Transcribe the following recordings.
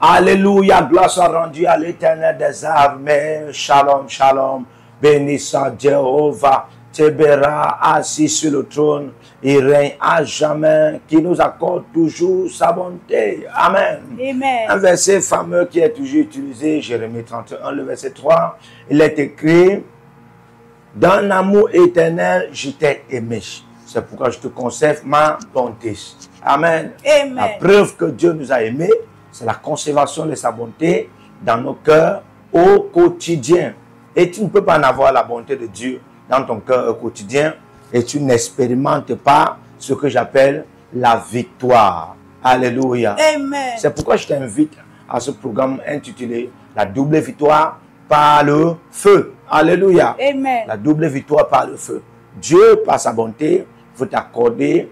Alléluia, gloire soit rendue à l'Éternel des armées. Shalom, shalom. Béni soit Jéhovah. Tébéra, assis sur le trône, il règne à jamais, qui nous accorde toujours sa bonté. Amen. Amen. Un verset fameux qui est toujours utilisé, Jérémie 31, le verset 3, il est écrit, d'un amour éternel, je t'ai aimé. C'est pourquoi je te conserve ma bonté. Amen. Amen. La preuve que Dieu nous a aimés, c'est la conservation de sa bonté dans nos cœurs au quotidien. Et tu ne peux pas en avoir la bonté de Dieu dans ton cœur au quotidien et tu n'expérimentes pas ce que j'appelle la victoire. Alléluia. Amen. C'est pourquoi je t'invite à ce programme intitulé La double victoire par le feu. Alléluia. Amen. La double victoire par le feu. Dieu, par sa bonté, veut t'accorder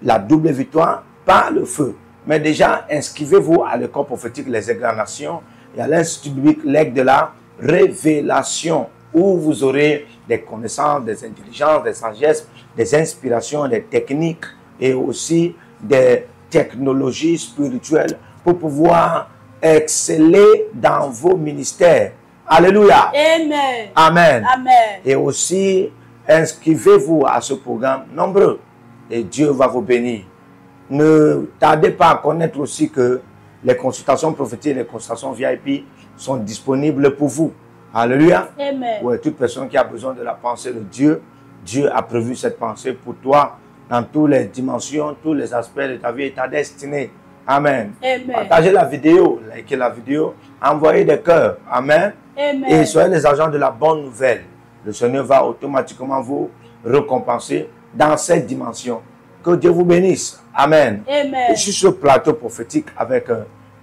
la double victoire par le feu. Mais déjà, inscrivez-vous à l'école prophétique Les Incarnations et à l'Institut biblique l'Aigle de la Révélation, où vous aurez des connaissances, des intelligences, des sagesses, des inspirations, des techniques et aussi des technologies spirituelles pour pouvoir exceller dans vos ministères. Alléluia. Amen. Amen. Amen. Et aussi, inscrivez-vous à ce programme nombreux et Dieu va vous bénir. Ne tardez pas à connaître aussi que les consultations prophétiques et les consultations VIP sont disponibles pour vous. Alléluia. Amen. Ouais, toute personne qui a besoin de la pensée de Dieu, Dieu a prévu cette pensée pour toi dans toutes les dimensions, tous les aspects de ta vie et ta destinée. Amen. Amen. Partagez la vidéo, likez la vidéo, envoyez des cœurs. Amen. Amen. Et soyez les agents de la bonne nouvelle. Le Seigneur va automatiquement vous récompenser dans cette dimension. Que Dieu vous bénisse. Amen. Amen. Je suis sur le plateau prophétique avec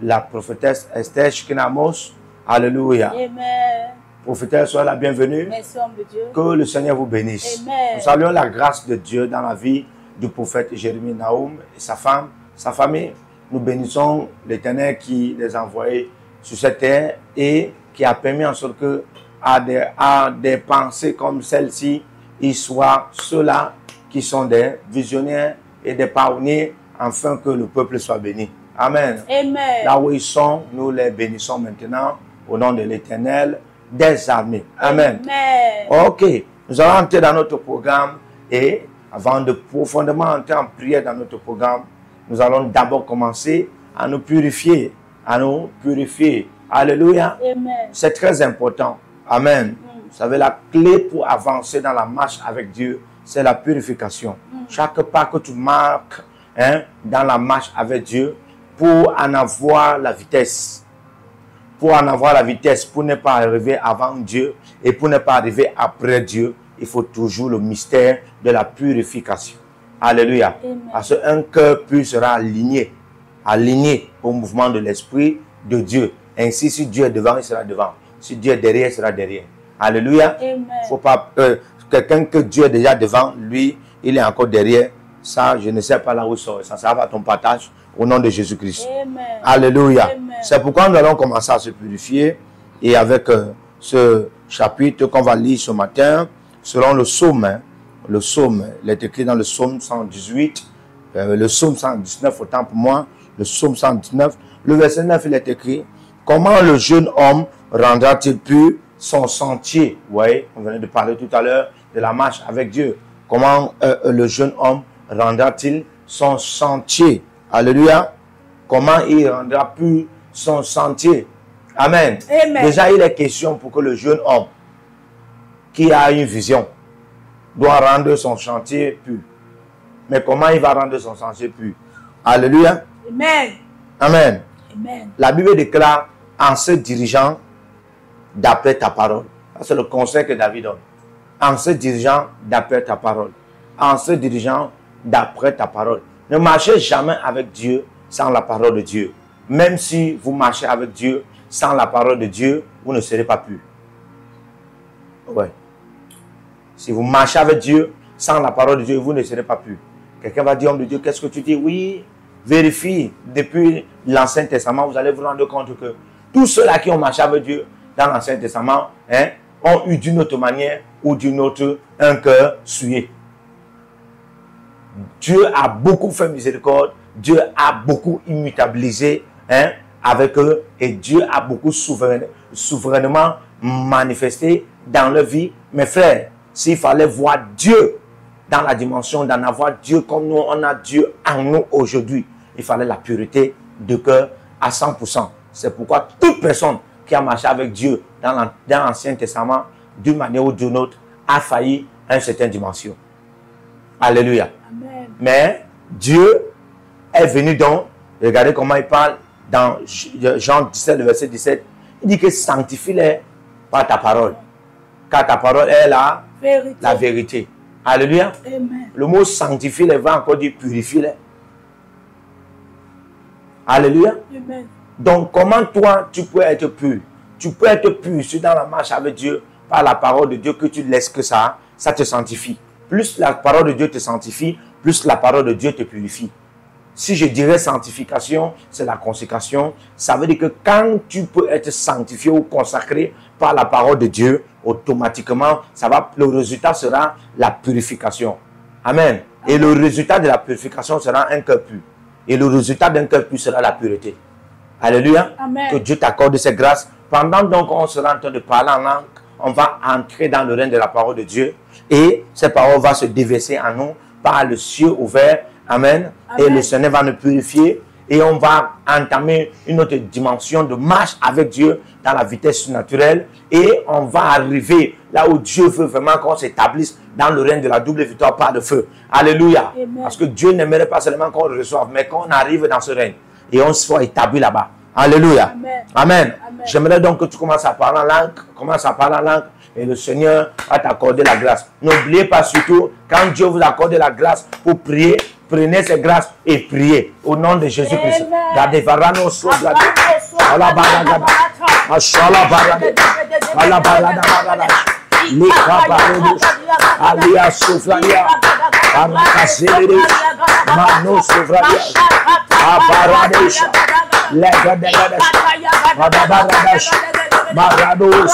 la prophétesse Esther Shkinamos. Alléluia. Amen. Prophétesse, soyez la bienvenue. Merci, homme de Dieu. Que le Seigneur vous bénisse. Amen. Nous saluons la grâce de Dieu dans la vie du prophète Jérémie Naoum et sa femme, sa famille. Nous bénissons l'Éternel qui les a envoyés sur cette terre et qui a permis en sorte que à des pensées comme celle-ci, ils soient ceux-là qui sont des visionnaires et des pionniers afin que le peuple soit béni. Amen. Amen. Là où ils sont, nous les bénissons maintenant au nom de l'Éternel des armées. Amen. Amen. Ok, nous allons entrer dans notre programme et avant de profondément entrer en prière dans notre programme, nous allons d'abord commencer à nous purifier. Alléluia. Amen. C'est très important. Amen. Vous savez, la clé pour avancer dans la marche avec Dieu, c'est la purification. Chaque pas que tu marques dans la marche avec Dieu, pour en avoir la vitesse, pour ne pas arriver avant Dieu et pour ne pas arriver après Dieu, il faut toujours le mystère de la purification. Alléluia. Amen. Parce qu'un cœur pur sera aligné au mouvement de l'Esprit de Dieu. Ainsi, si Dieu est devant, il sera devant. Si Dieu est derrière, il sera derrière. Alléluia. Amen. Faut pas quelqu'un que Dieu est déjà devant, lui, il est encore derrière. Ça, je ne sais pas là où ça va à ton partage au nom de Jésus-Christ. Amen. Alléluia. Amen. C'est pourquoi nous allons commencer à se purifier. Et avec ce chapitre qu'on va lire ce matin, selon le psaume, le psaume, il est écrit dans le psaume 118, le psaume 119, autant pour moi, le psaume 119, le verset 9, il est écrit, comment le jeune homme rendra-t-il pur son sentier? Vous voyez, on venait de parler tout à l'heure de la marche avec Dieu. Comment le jeune homme rendra-t-il son sentier? Alléluia. Comment il rendra pur son sentier? Amen. Amen. Déjà, il est question pour que le jeune homme qui a une vision doit rendre son chantier pur. Mais comment il va rendre son sentier pur? Alléluia. Amen. Amen. Amen. La Bible déclare en se dirigeant d'après ta parole. C'est le conseil que David donne. En se dirigeant d'après ta parole. En se dirigeant d'après ta parole. Ne marchez jamais avec Dieu sans la parole de Dieu. Même si vous marchez avec Dieu sans la parole de Dieu, vous ne serez pas pur. Ouais. Si vous marchez avec Dieu sans la parole de Dieu, vous ne serez pas pur. Quelqu'un va dire, homme de Dieu, qu'est-ce que tu dis? Oui, vérifie. Depuis l'Ancien Testament, vous allez vous rendre compte que tous ceux-là qui ont marché avec Dieu dans l'Ancien Testament ont eu d'une autre manière ou d'une autre un cœur souillé. Dieu a beaucoup fait miséricorde. Dieu a beaucoup immutabilisé avec eux et Dieu a beaucoup souverainement manifesté dans leur vie. Mes frères, s'il fallait voir Dieu dans la dimension d'en avoir Dieu comme nous, on a Dieu en nous aujourd'hui, il fallait la pureté de cœur à 100%. C'est pourquoi toute personne qui a marché avec Dieu dans l'Ancien Testament, d'une manière ou d'une autre, a failli à une certaine dimension. Alléluia. Amen. Mais Dieu est venu donc, regardez comment il parle dans Jean 17, le verset 17. Il dit que sanctifie-les par ta parole. Car ta parole est la vérité. Alléluia. Amen. Le mot sanctifie-les va encore dire purifie-les. Alléluia. Amen. Donc, comment toi, tu peux être pur? Tu peux être pur si dans la marche avec Dieu, par la parole de Dieu, que tu laisses que ça te sanctifie. Plus la parole de Dieu te sanctifie, plus la parole de Dieu te purifie. Si je dirais sanctification, c'est la consécration. Ça veut dire que quand tu peux être sanctifié ou consacré par la parole de Dieu, automatiquement, le résultat sera la purification. Amen. Et le résultat de la purification sera un cœur pur. Et le résultat d'un cœur pur sera la pureté. Alléluia. Amen. Que Dieu t'accorde ces grâces. Pendant donc on sera en train de parler en langue, on va entrer dans le règne de la parole de Dieu. Et cette parole va se déverser en nous par le ciel ouvert. Amen. Amen. Et le Seigneur va nous purifier. Et on va entamer une autre dimension de marche avec Dieu dans la vitesse naturelle. Et on va arriver là où Dieu veut vraiment qu'on s'établisse dans le règne de la double victoire par le feu. Alléluia. Amen. Parce que Dieu n'aimerait pas seulement qu'on le reçoive, mais qu'on arrive dans ce règne. Et on soit établi là-bas. Alléluia. Amen. Amen. Amen. J'aimerais donc que tu commences à parler en langue. Commence à parler en langue. Et le Seigneur va t'accorder la grâce. N'oubliez pas surtout, quand Dieu vous accorde la grâce pour prier, prenez ces grâces et priez au nom de Jésus-Christ. Gardez Varano Sobla. Allah Baragada. Mashallah Baragada. Allah Baragada. Lika Baragada. Alia Sofralia. Arakazeli. Mano Sofralia. Abaradesha. Legadagadas. Adabaradash. Marados.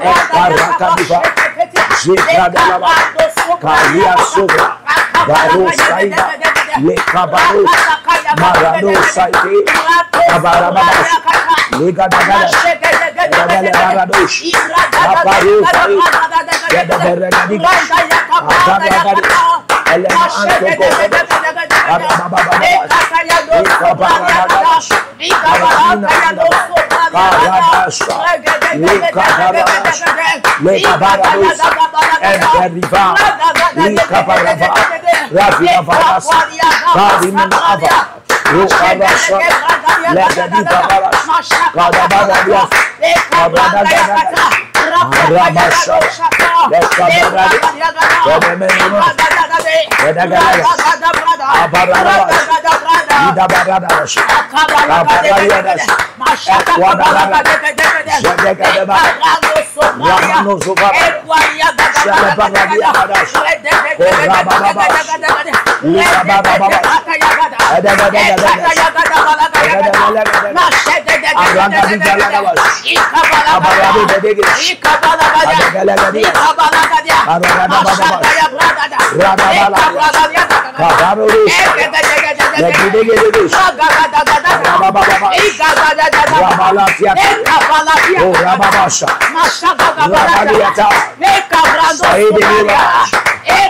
Ekarakadiva. Zikradalaba. Kalia Sofra. Baros Saida. Lekabaros. Marados Saide. Abarabadas. Legadagadas. Barados. Aparos Saide. Yadabaragadigas. Abaragadigas. Elena Antoko. Arabababadas. Ekabaragadash. Karadasha. Lekabaradas. Lekabarados. Enteriva. Lekabarava. Ravinavaras. Kariminava. Rukarasa. Legadivaras. Kadabaradas. Kabradagadas. Aramasha. Lekabaradas. Kedemenima. Kedagalagas. Abarabas. Idabaradas. Kabarariadas. Ekwadaradas. Zedekadebas. Ramanozuvaras. Shalabaradiadas. Korabababas. Likabababas. Edegedegedegedeged. Arangadigalagabas. Abarabidegedegedeged. Adegelegedias. Aragadabababas. Radabaladias. Kabarorus. Legedegedegedeged. Rababababas. Rabalatiat. Oh, Rababasha. Rabaliata. Saidimiras.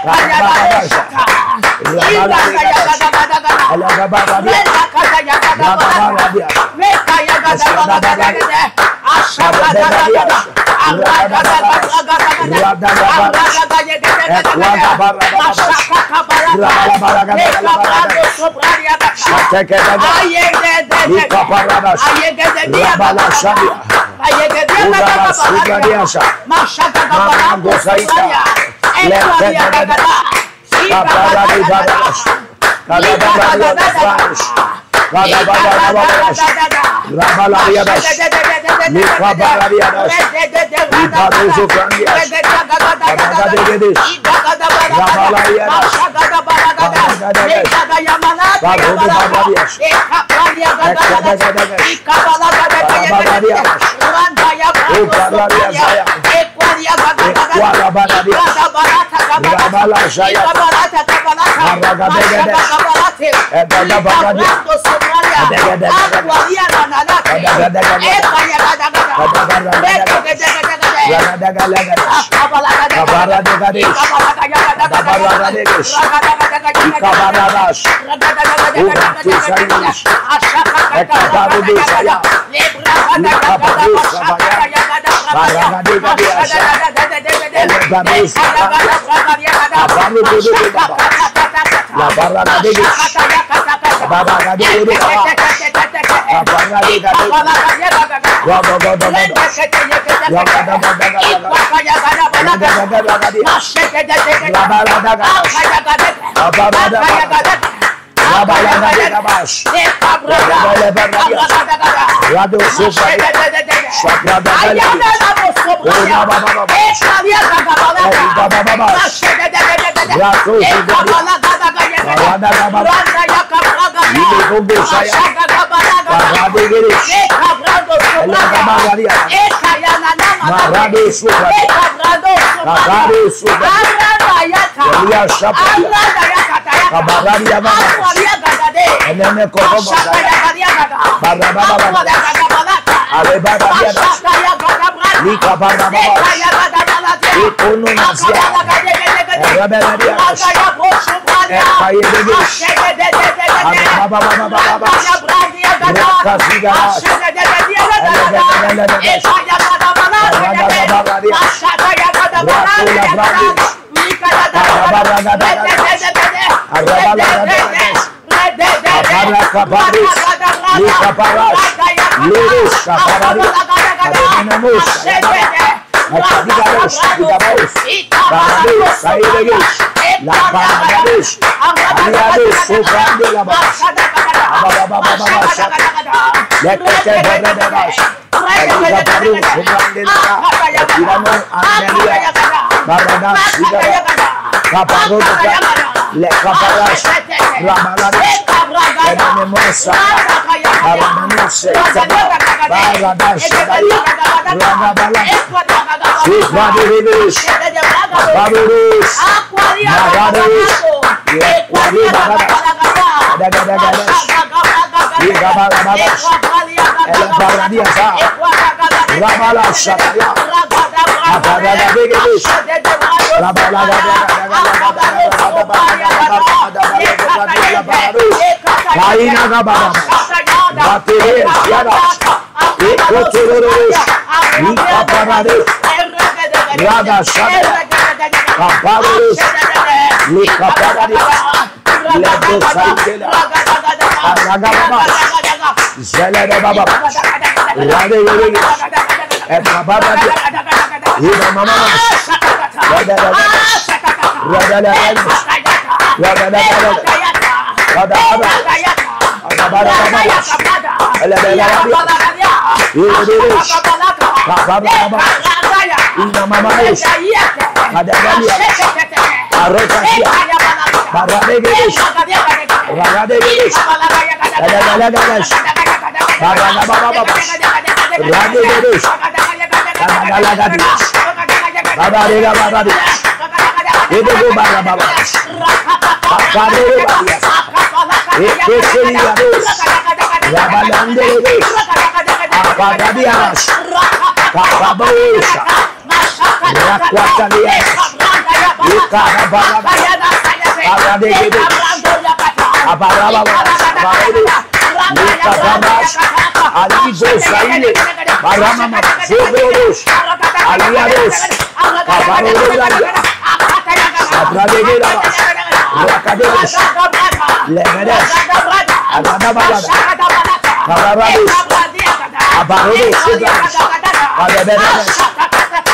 Karababasha. Rabaladias. Alagababadias. Rababadias. Ashadabadias. Ashadabadias. Radababas. Radababas. Ekwadabarabadas. Rabalabaragadabaradas. Shatekedabas. Likaparadas. Rabalashadia. Udaras. Ugradiasha. Mamangosaita. Lekedabas. Kaparadibadas. Kadabaradas. Kadabaradas. Rabalariadas. Likabarariadas. Ibaruzufrandias. Kadagadegedes. Rabalariadas. Kadagadeges. Kadagadeges. Ekadagadeges. Kadabariadas. Ubarariasaya. Ekwalabararias. Rabala Jaya.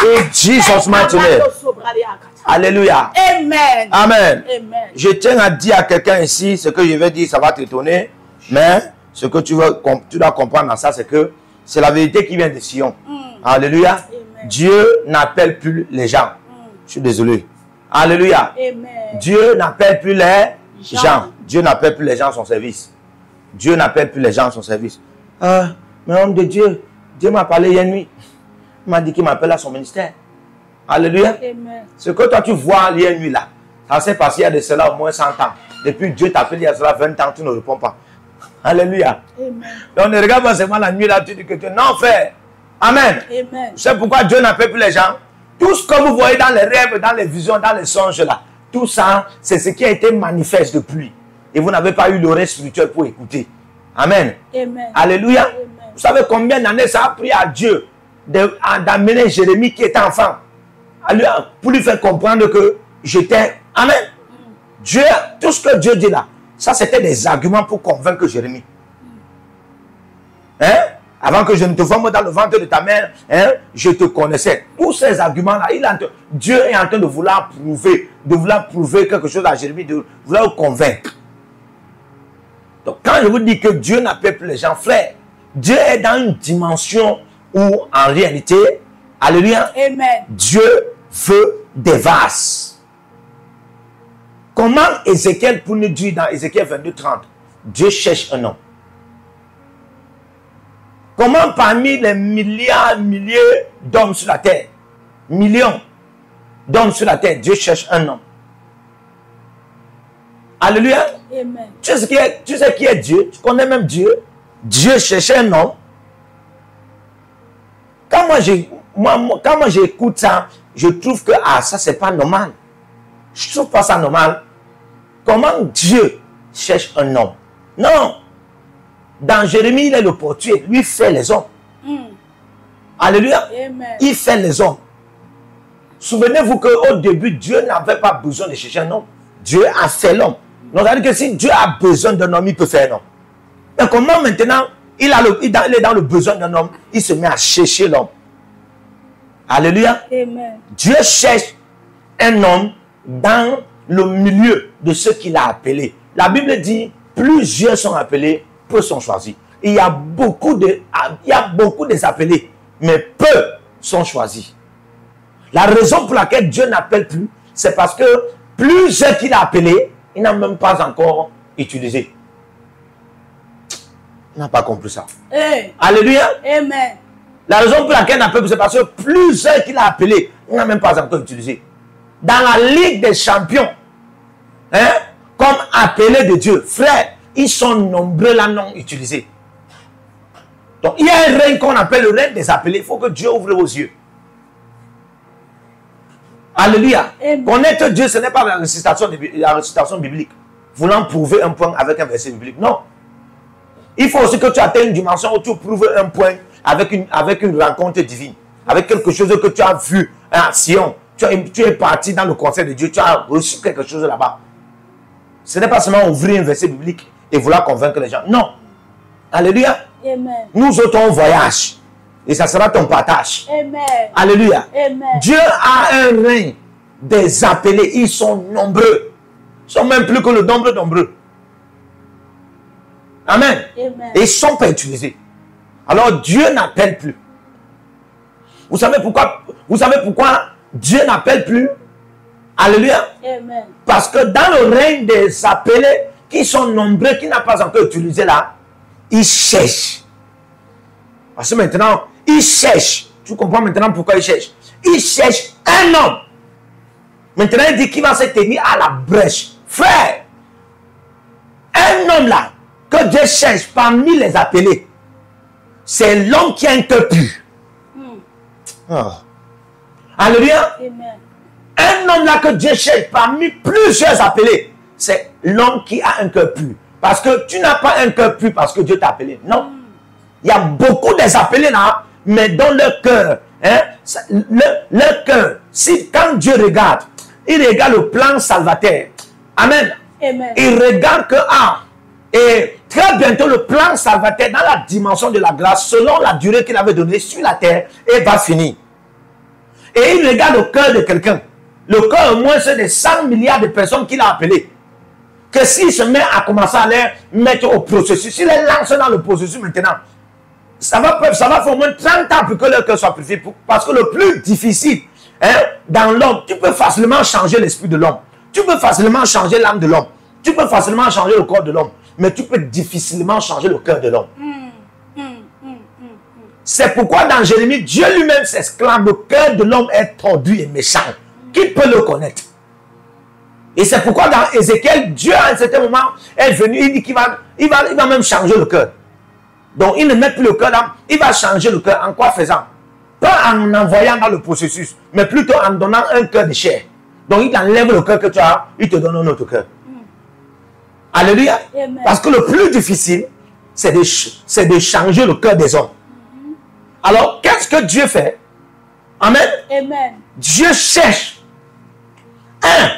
In Jesus' mighty name. Alléluia. Amen. Amen. Amen. Je tiens à dire à quelqu'un ici, ce que je vais dire, ça va t'étonner, mais ce que tu dois comprendre dans ça, c'est que c'est la vérité qui vient de Sion. Alléluia. Amen. Dieu n'appelle plus les gens. Je suis désolé. Alléluia. Amen. Dieu n'appelle plus les gens. Dieu n'appelle plus les gens à son service. Dieu n'appelle plus les gens à son service. Mais homme de Dieu, Dieu m'a parlé hier nuit. Il m'a dit qu'il m'appelle à son ministère. Alléluia. Amen. Ce que toi tu vois hier nuit là, ça s'est passé il y a de cela au moins 100 ans. Depuis Dieu t'appelle il y a cela 20 ans, tu ne réponds pas. Alléluia. Amen. Donc ne regarde pas seulement la nuit là, tu dis que tu... Non frère. Amen. Amen. C'est pourquoi Dieu n'appelle plus les gens. Tout ce que vous voyez dans les rêves, dans les visions, dans les songes là, tout ça, c'est ce qui a été manifeste depuis. Et vous n'avez pas eu l'oreille spirituelle pour écouter. Amen. Amen. Alléluia. Amen. Vous savez combien d'années ça a pris à Dieu d'amener Jérémie qui était enfant pour lui faire comprendre que j'étais... Amen. Dieu, tout ce que Dieu dit là, ça c'était des arguments pour convaincre Jérémie. Hein? Avant que je ne te forme dans le ventre de ta mère, hein, je te connaissais. Tous ces arguments-là, Dieu est en train de vouloir prouver quelque chose à Jérémie, de vouloir le convaincre. Donc quand je vous dis que Dieu n'appelle plus les gens, frères, Dieu est dans une dimension où en réalité, alléluia, Amen. Dieu veut des vases. Comment Ézéchiel pour nous dire dans Ézéchiel 22:30, Dieu cherche un homme. Comment parmi les milliers d'hommes sur la terre, millions d'hommes sur la terre, Dieu cherche un homme. Alléluia. Amen. Tu sais qui est Dieu? Tu connais même Dieu? Dieu cherchait un homme. Quand moi j'écoute ça, je trouve que ça c'est pas normal. Je trouve pas ça normal. Comment Dieu cherche un homme? Non. Dans Jérémie, il est le portier. Lui fait les hommes. Alléluia. Amen. Il fait les hommes. Souvenez-vous qu'au début, Dieu n'avait pas besoin de chercher un homme. Dieu a fait l'homme. Donc, ça veut dire que si Dieu a besoin d'un homme, il peut faire un homme. Mais comment maintenant, il est dans le besoin d'un homme, il se met à chercher l'homme. Alléluia. Amen. Dieu cherche un homme dans le milieu de ceux qu'il a appelés. La Bible dit, plusieurs sont appelés, peu sont choisis. Il y a beaucoup des appelés, mais peu sont choisis. La raison pour laquelle Dieu n'appelle plus, c'est parce que plusieurs qu'il a appelés, il n'a même pas encore utilisé. Il n'a pas compris ça. Hey. Alléluia. Amen. La raison pour laquelle il n'a pas, c'est parce que plusieurs qu'il a appelés, il n'a même pas encore utilisé. Dans la Ligue des champions, hein, comme appelés de Dieu, frères, ils sont nombreux là non utilisés. Donc il y a un règne qu'on appelle le règne des appelés. Il faut que Dieu ouvre vos yeux. Alléluia. Amen. Connaître Dieu, ce n'est pas la récitation biblique. Voulant prouver un point avec un verset biblique. Non. Il faut aussi que tu atteignes une dimension où tu prouves un point avec une rencontre divine. Avec quelque chose que tu as vu à Sion. Tu es parti dans le conseil de Dieu. Tu as reçu quelque chose là-bas. Ce n'est pas seulement ouvrir un verset biblique et vouloir convaincre les gens. Non. Alléluia. Amen. Nous autres, on voyage. Et ça sera ton partage. Amen. Alléluia. Amen. Dieu a un règne des appelés. Ils sont nombreux. Ils sont même plus que le nombre nombreux. Amen. Amen. Et ils ne sont pas utilisés. Alors Dieu n'appelle plus. Vous savez pourquoi Dieu n'appelle plus? Alléluia. Amen. Parce que dans le règne des appelés, qui sont nombreux, qui n'ont pas encore utilisé là, ils cherchent. Parce que maintenant, ils cherchent. Tu comprends maintenant pourquoi ils cherchent? Ils cherchent un homme. Maintenant, il dit qu'il va se tenir à la brèche. Frère, un homme là, que Dieu cherche parmi les appelés, c'est l'homme qui a un cœur pur. Oh. Alléluia. Amen. Un homme là que Dieu cherche parmi plusieurs appelés, c'est l'homme qui a un cœur pur. Parce que tu n'as pas un cœur pur parce que Dieu t'a appelé. Non. Il y a beaucoup des appelés là, mais dans leur cœur, hein, leur cœur, quand Dieu regarde, il regarde le plan salvateur. Amen. Amen. Il regarde que et très bientôt le plan salvateur dans la dimension de la grâce, selon la durée qu'il avait donnée sur la terre, et va finir. Et il regarde le cœur de quelqu'un. Le cœur, au moins, c'est des 100 milliards de personnes qu'il a appelées. Que s'il se met à commencer à les mettre au processus, s'il les lance dans le processus maintenant, ça va faire au moins 30 ans pour que leur cœur soit purifié. Parce que le plus difficile, hein, dans l'homme, tu peux facilement changer l'esprit de l'homme. Tu peux facilement changer l'âme de l'homme. Tu peux facilement changer le corps de l'homme. Mais tu peux difficilement changer le cœur de l'homme. C'est pourquoi dans Jérémie, Dieu lui-même s'exclame, le cœur de l'homme est tordu et méchant. Qui peut le connaître? Et c'est pourquoi dans Ézéchiel, Dieu à un certain moment est venu, il dit qu'il va même changer le cœur. Donc il ne met plus le cœur là, il va changer le cœur. En quoi faisant? Pas en envoyant dans le processus, mais plutôt en donnant un cœur de chair. Donc il enlève le cœur que tu as, il te donne un autre cœur. Alléluia. Amen. Parce que le plus difficile, c'est de changer le cœur des hommes. Alors, qu'est-ce que Dieu fait? Amen. Amen. Dieu cherche un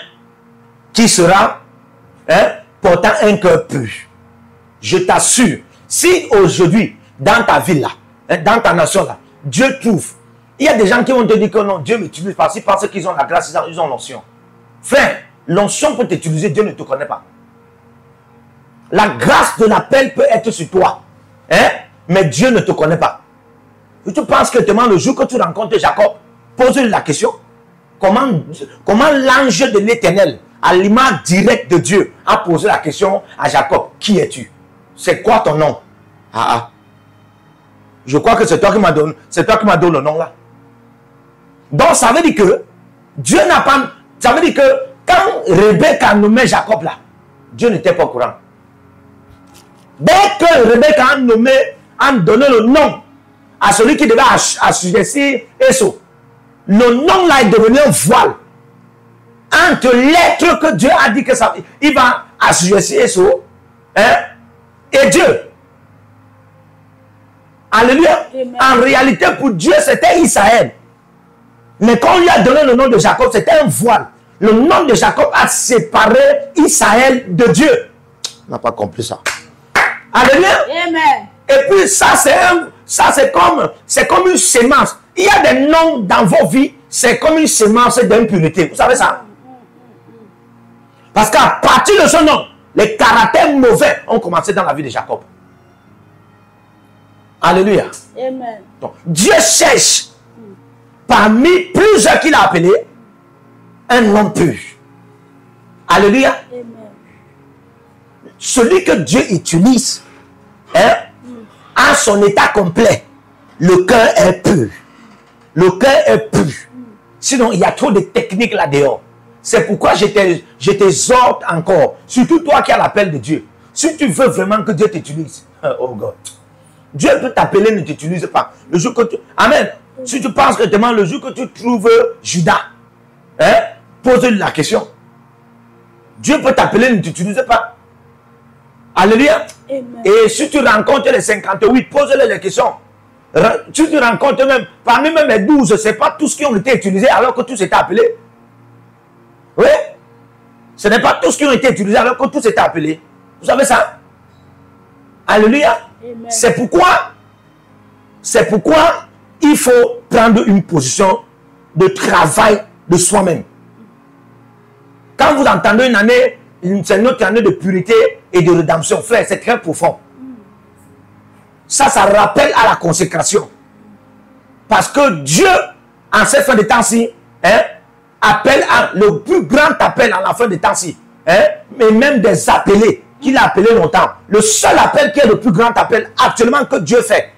qui sera portant un cœur pur. Je t'assure, si aujourd'hui, dans ta ville là, dans ta nation là, Dieu trouve, il y a des gens qui vont te dire que non, Dieu ne m'utilise pas, ils pensent qu'ils ont la grâce, ils ont l'onction. Frère, l'onction pour t'utiliser, Dieu ne te connaît pas. La grâce de l'appel peut être sur toi, mais Dieu ne te connaît pas. Et tu penses que le jour que tu rencontres Jacob, pose-lui la question. Comment l'ange de l'Éternel, à l'image directe de Dieu, a posé la question à Jacob. Qui es-tu? C'est quoi ton nom? Je crois que c'est toi qui m'as donné, le nom là. Donc ça veut dire que Dieu n'a pas... Ça veut dire que quand Rebecca a nommé Jacob là, Dieu n'était pas au courant. Dès que Rebecca a donné le nom à celui qui devait assujettir Esau, le nom là est devenu un voile entre l'être que Dieu a dit que ça, il va assujettir Esau et Dieu. Alléluia. Amen. En réalité, pour Dieu, c'était Israël. Mais quand on lui a donné le nom de Jacob, c'était un voile. Le nom de Jacob a séparé Israël de Dieu. On n'a pas compris ça. Alléluia. Amen. Et puis ça c'est comme une sémence. Il y a des noms dans vos vies, c'est comme une sémence d'impurité. Vous savez ça? Parce qu'à partir de ce nom, les caractères mauvais ont commencé dans la vie de Jacob. Alléluia. Amen. Donc, Dieu cherche parmi plusieurs qu'il a appelés un homme pur. Alléluia. Amen. Celui que Dieu utilise à son état complet, le cœur est pur. Le cœur est pur. Sinon, il y a trop de techniques là-dehors. C'est pourquoi je t'exhorte encore, surtout toi qui as l'appel de Dieu. Si tu veux vraiment que Dieu t'utilise, oh God, Dieu peut t'appeler, ne t'utilise pas. Le jour que tu... Amen. Si tu penses que demain, le jour que tu trouves Judas, pose-lui la question. Dieu peut t'appeler, ne t'utilise pas. Alléluia. Amen. Et si tu rencontres les 58, pose-les les questions. Si tu rencontres même, parmi même les 12, ce n'est pas tous qui ont été utilisés alors que tous étaient appelés. Oui. Ce n'est pas tous qui ont été utilisés alors que tous étaient appelés. Vous savez ça? Alléluia. C'est pourquoi il faut prendre une position de travail de soi-même. Quand vous entendez une année, c'est une autre année de pureté et de rédemption, frère, c'est très profond. Ça rappelle à la consécration. Parce que Dieu, en cette fin de temps-ci, appelle le plus grand appel en la fin de temps-ci, mais même des appelés qu'il a appelés longtemps. Le seul appel qui est le plus grand appel actuellement que Dieu fait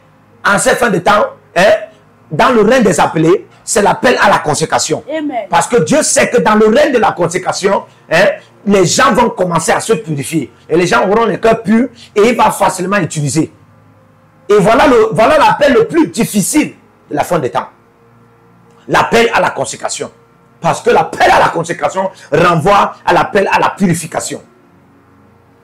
en cette fin de temps, dans le règne des appelés, c'est l'appel à la consécration. Amen. Parce que Dieu sait que dans le règne de la consécration, les gens vont commencer à se purifier. Et les gens auront le cœur pur et il va facilement utiliser. Et voilà l'appel le plus difficile de la fin des temps. L'appel à la consécration. Parce que l'appel à la consécration renvoie à l'appel à la purification.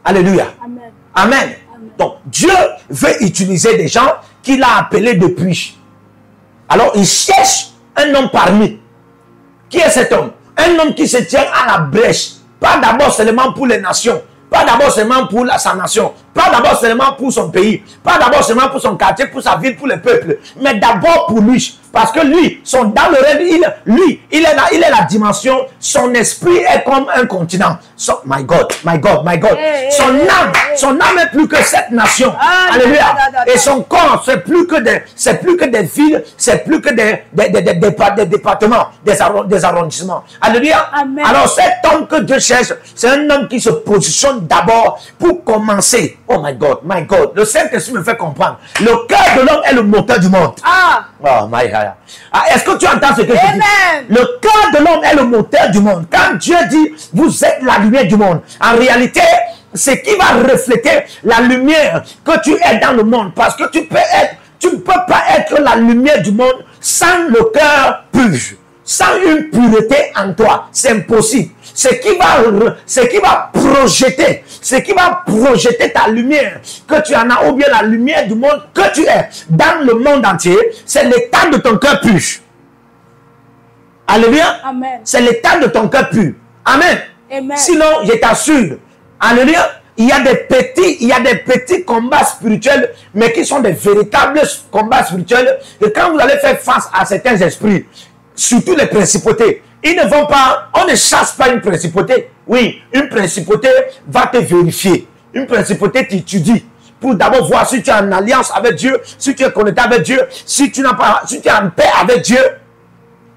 Alléluia. Amen. Amen. Amen. Donc, Dieu veut utiliser des gens qu'il a appelés depuis. Alors, il cherche un homme parmi. Qui est cet homme? Un homme qui se tient à la brèche. Pas d'abord seulement pour les nations. Pas d'abord seulement pour sa nation. Pas d'abord seulement pour son pays. Pas d'abord seulement pour son quartier, pour sa ville, pour le peuple. Mais d'abord pour lui. Parce que lui, dans le rêve, il est la dimension, son esprit est comme un continent. My God. Son âme est plus que cette nation. Alléluia. Et son corps, c'est plus que des villes, c'est plus que des départements, des arrondissements. Alléluia. Amen. Alors cet homme que Dieu cherche, c'est un homme qui se positionne d'abord pour commencer. Oh my God. Le Saint-Esprit me fait comprendre. Le cœur de l'homme est le moteur du monde. Oh my God. Est-ce que tu entends ce que je dis? Le cœur de l'homme est le moteur du monde. Quand Dieu dit, vous êtes la lumière du monde, en réalité, c'est qui va refléter la lumière que tu es dans le monde. Parce que tu ne peux pas être la lumière du monde sans le cœur pur, sans une pureté en toi. C'est impossible. Ce qui va projeter ta lumière que tu en as, ou bien la lumière du monde que tu es dans le monde entier, c'est l'état de ton cœur pur. Alléluia. Amen. C'est l'état de ton cœur pur. Amen. Amen. Sinon, je t'assure, alléluia, il y a des petits combats spirituels, mais qui sont des véritables combats spirituels. Et quand vous allez faire face à certains esprits, surtout les principautés, ils ne vont pas, on ne chasse pas une principauté. Oui, une principauté va te vérifier. Une principauté t'étudie pour d'abord voir si tu es en alliance avec Dieu, si tu es connecté avec Dieu, si tu es en paix avec Dieu.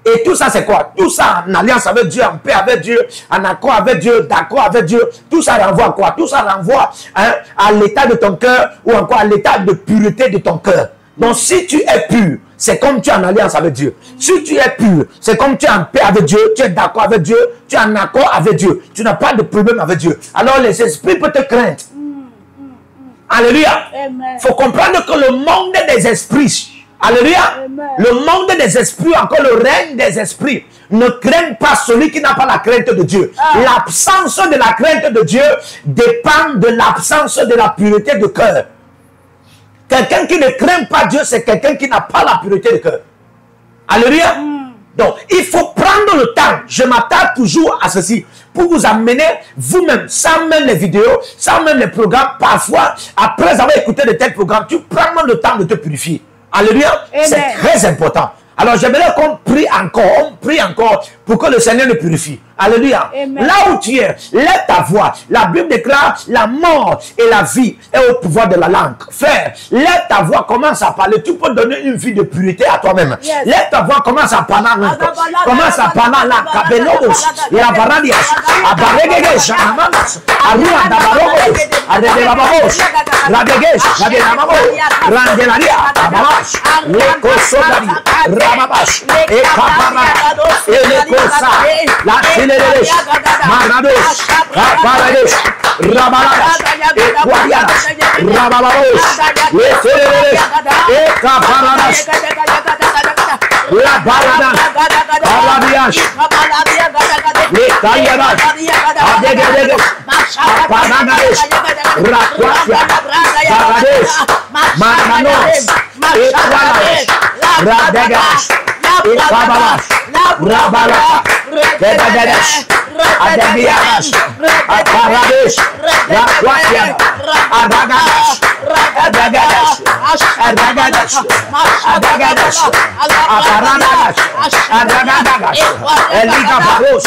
Et tout ça, c'est quoi? Tout ça en alliance avec Dieu, en paix avec Dieu, en accord avec Dieu, d'accord avec Dieu. Tout ça renvoie à quoi? Tout ça renvoie à l'état de ton cœur ou encore à l'état de pureté de ton cœur. Donc, si tu es pur, c'est comme tu es en alliance avec Dieu. Si tu es pur, c'est comme tu es en paix avec Dieu, tu es d'accord avec Dieu, tu es en accord avec Dieu. Tu n'as pas de problème avec Dieu. Alors, les esprits peuvent te craindre. Alléluia. Il faut comprendre que le monde des esprits, alléluia, le monde des esprits, encore le règne des esprits, ne craignent pas celui qui n'a pas la crainte de Dieu. L'absence de la crainte de Dieu dépend de l'absence de la pureté de cœur. Quelqu'un qui ne craint pas Dieu, c'est quelqu'un qui n'a pas la pureté de cœur. Alléluia. Donc, il faut prendre le temps. Je m'attarde toujours à ceci pour vous amener vous-même, sans même les vidéos, sans même les programmes. Parfois, après avoir écouté de tels programmes, tu prends le temps de te purifier. Alléluia. C'est très important. Alors, j'aimerais qu'on prie encore pour que le Seigneur le purifie. Alléluia. Amen. Là où tu es, lève ta voix. La Bible déclare la mort et la vie est au pouvoir de la langue. Frère, lève ta voix, commence à parler. Tu peux donner une vie de pureté à toi-même. Yes. Lève ta voix, commence à parler en langue. Commence à parler en langue. Kabelos, Yabaradias, Abaregeges, Amamas, Arua, Dabarogos, Adebabos, Radeges, Rademamos, Randelaria, Abamas, Lekosodari, Rababas, Ekapara, Elekosa, La Teleres, Marados, Aparados, Rabaladas, Equariadas, Rababos, Leteres, Ekaparadas, La Baladas, Arabias, Letayadas, Adegedes, Aparadas, Raquatia, Parades, Maranos, Equaladas, Radegas, Ekabalas, Rabalas, Kedadedas, Ademianas, Aparades, Raquatianas, Adagadas, Adagadas, Adagadas, Adagadas, Aparanadas, Adagadas, Eligabaros,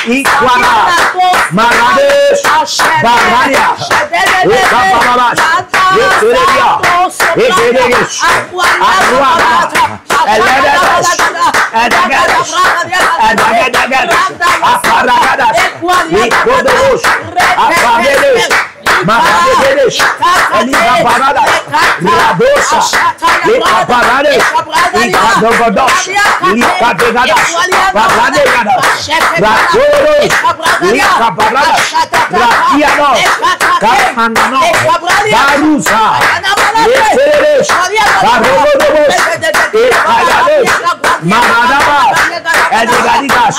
Iquara, Marades, Bararia, Ekabalas, Eteria, Etereges, Aruada, Elegadas, Adagadas, Adagadas, Aparagadas, Nicodemus, Aparedes, Maradedes, Eligaparadas, Radosa, Licaparadas, Licadogodos, Licadegadas, Paradegadas, Ratoros, Licaparadas, Ratianos, Capandanos, Barusa, Leteres, Barogodos, Ecayades, Maradabas, Edegadigas,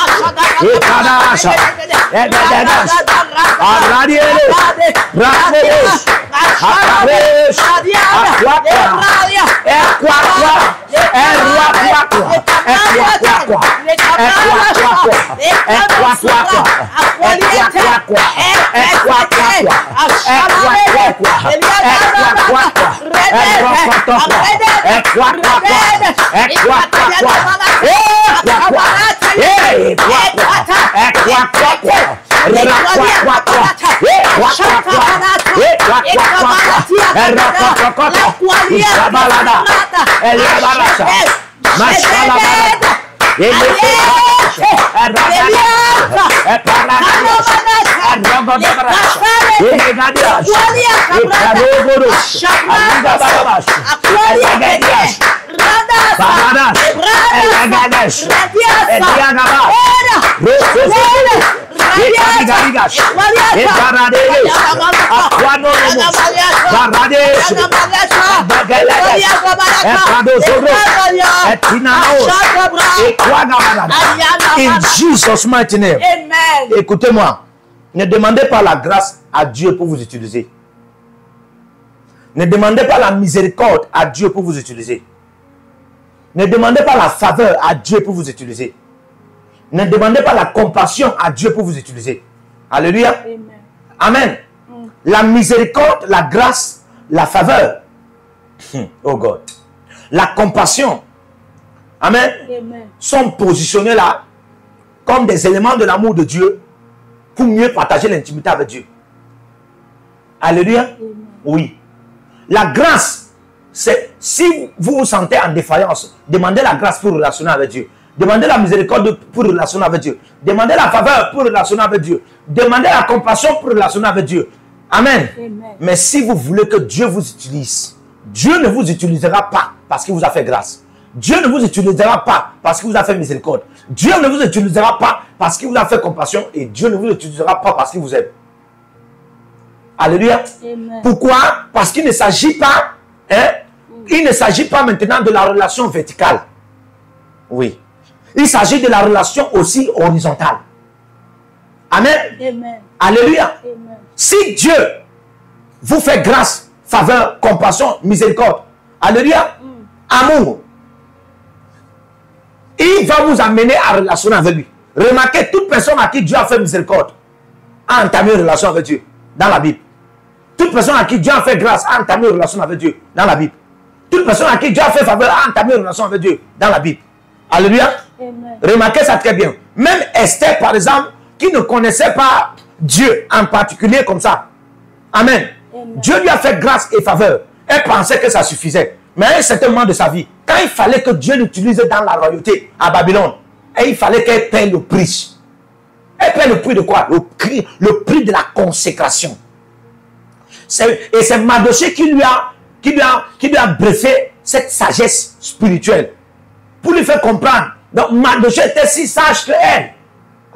Ecadasa, Edegas, Arradieles, Rafaeles, Acares, Aquaqua, Equaqua, Eruaquaqua, Equaqua, Equaqua, Equaqua, Equaqua, Equaqua, Equaqua, Equaqua, In Jesus' mighty name. Amen. Écoutez-moi. Ne demandez pas la grâce à Dieu pour vous utiliser. Ne demandez pas la miséricorde à Dieu pour vous utiliser. Ne demandez pas la faveur à Dieu pour vous utiliser. Ne demandez pas la compassion à Dieu pour vous utiliser. Alléluia. Amen. Amen. La miséricorde, la grâce, la faveur. Oh God. La compassion. Amen. Amen. Sont positionnés là comme des éléments de l'amour de Dieu pour mieux partager l'intimité avec Dieu. Alléluia. Amen. Oui. La grâce, c'est si vous vous sentez en défaillance, demandez la grâce pour relationner avec Dieu. Demandez la miséricorde pour relationner avec Dieu. Demandez la faveur pour relationner avec Dieu. Demandez la compassion pour relationner avec Dieu. Amen. Amen. Mais si vous voulez que Dieu vous utilise, Dieu ne vous utilisera pas parce qu'il vous a fait grâce. Dieu ne vous utilisera pas parce qu'il vous a fait miséricorde. Dieu ne vous utilisera pas parce qu'il vous a fait compassion. Et Dieu ne vous utilisera pas parce qu'il vous aime. Alléluia. Amen. Pourquoi? Parce qu'il ne s'agit pas, il ne s'agit pas maintenant de la relation verticale. Oui. Il s'agit de la relation aussi horizontale. Amen. Amen. Alléluia. Amen. Si Dieu vous fait grâce, faveur, compassion, miséricorde, alléluia, amour, il va vous amener à relationner avec lui. Remarquez, toute personne à qui Dieu a fait miséricorde a entamé une relation avec Dieu dans la Bible. Toute personne à qui Dieu a fait grâce a entamé une relation avec Dieu dans la Bible. Toute personne à qui Dieu a fait faveur a entamé une relation avec Dieu dans la Bible. Alléluia. Amen. Remarquez ça très bien. Même Esther, par exemple, qui ne connaissait pas Dieu en particulier comme ça. Amen. Amen. Dieu lui a fait grâce et faveur. Elle pensait que ça suffisait. Mais à un certain moment de sa vie, quand il fallait que Dieu l'utilise dans la royauté à Babylone, et il fallait qu'elle paie le prix. Elle paie le prix de quoi? Le prix de la consécration. Et c'est Mardochée qui lui a brefé cette sagesse spirituelle pour lui faire comprendre. Donc Mardochée était si sage que elle.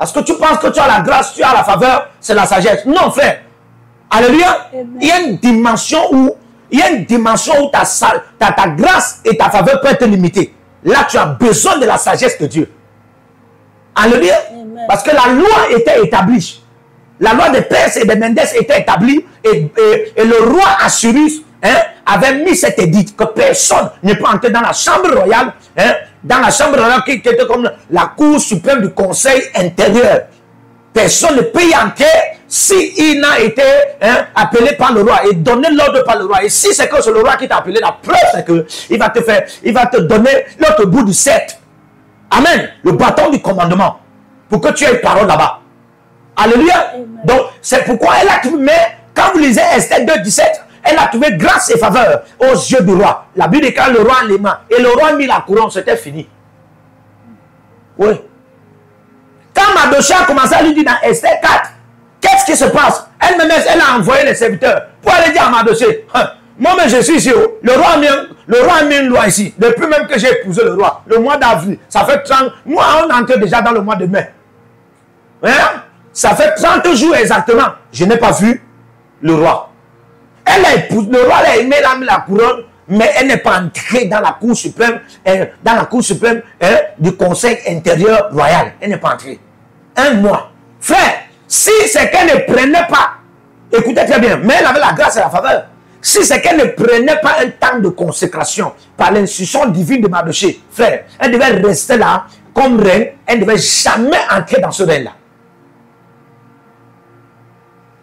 Est-ce que tu penses que tu as la grâce, tu as la faveur, c'est la sagesse? Non, frère. Alléluia. Amen. Il y a une dimension où ta grâce et ta faveur peuvent être limitées. Là, tu as besoin de la sagesse de Dieu. Alléluia. Amen. Parce que la loi était établie. La loi des Perses et des Mendes était établie et le roi Assyrus avait mis cet édit que personne ne peut entrer dans la chambre royale, dans la chambre royale qui était comme la cour suprême du conseil intérieur. Personne ne peut y entrer s'il n'a été appelé par le roi et donné l'ordre par le roi. Et si c'est que c'est le roi qui t'a appelé, la preuve c'est qu'il va te donner l'autre bout du sceptre. Amen. Le bâton du commandement. Pour que tu aies parole là-bas. Alléluia. Amen. Donc, c'est pourquoi elle a trouvé, mais quand vous lisez Esther 2:17, elle a trouvé grâce et faveur aux yeux du roi. La Bible dit quand le roi les mains et le roi mit la couronne, c'était fini. Oui. Quand Mardochée a commencé à lui dire dans Esther 4, qu'est-ce qui se passe? Elle-même, elle a envoyé les serviteurs pour aller dire à Mardochée, moi-même je suis ici, le roi a mis une loi ici, depuis même que j'ai épousé le roi, le mois d'avril, ça fait 30, moi on entre déjà dans le mois de mai. Ça fait 30 jours exactement, je n'ai pas vu le roi. Elle a épousé, le roi elle a mis la couronne, mais elle n'est pas entrée dans la cour suprême, du conseil intérieur royal. Elle n'est pas entrée. Un mois. Frère, si c'est qu'elle ne prenait pas, écoutez très bien, mais elle avait la grâce et la faveur. Si c'est qu'elle ne prenait pas un temps de consécration par l'instruction divine de Mardochée, frère, elle devait rester là comme reine, elle ne devait jamais entrer dans ce règne-là.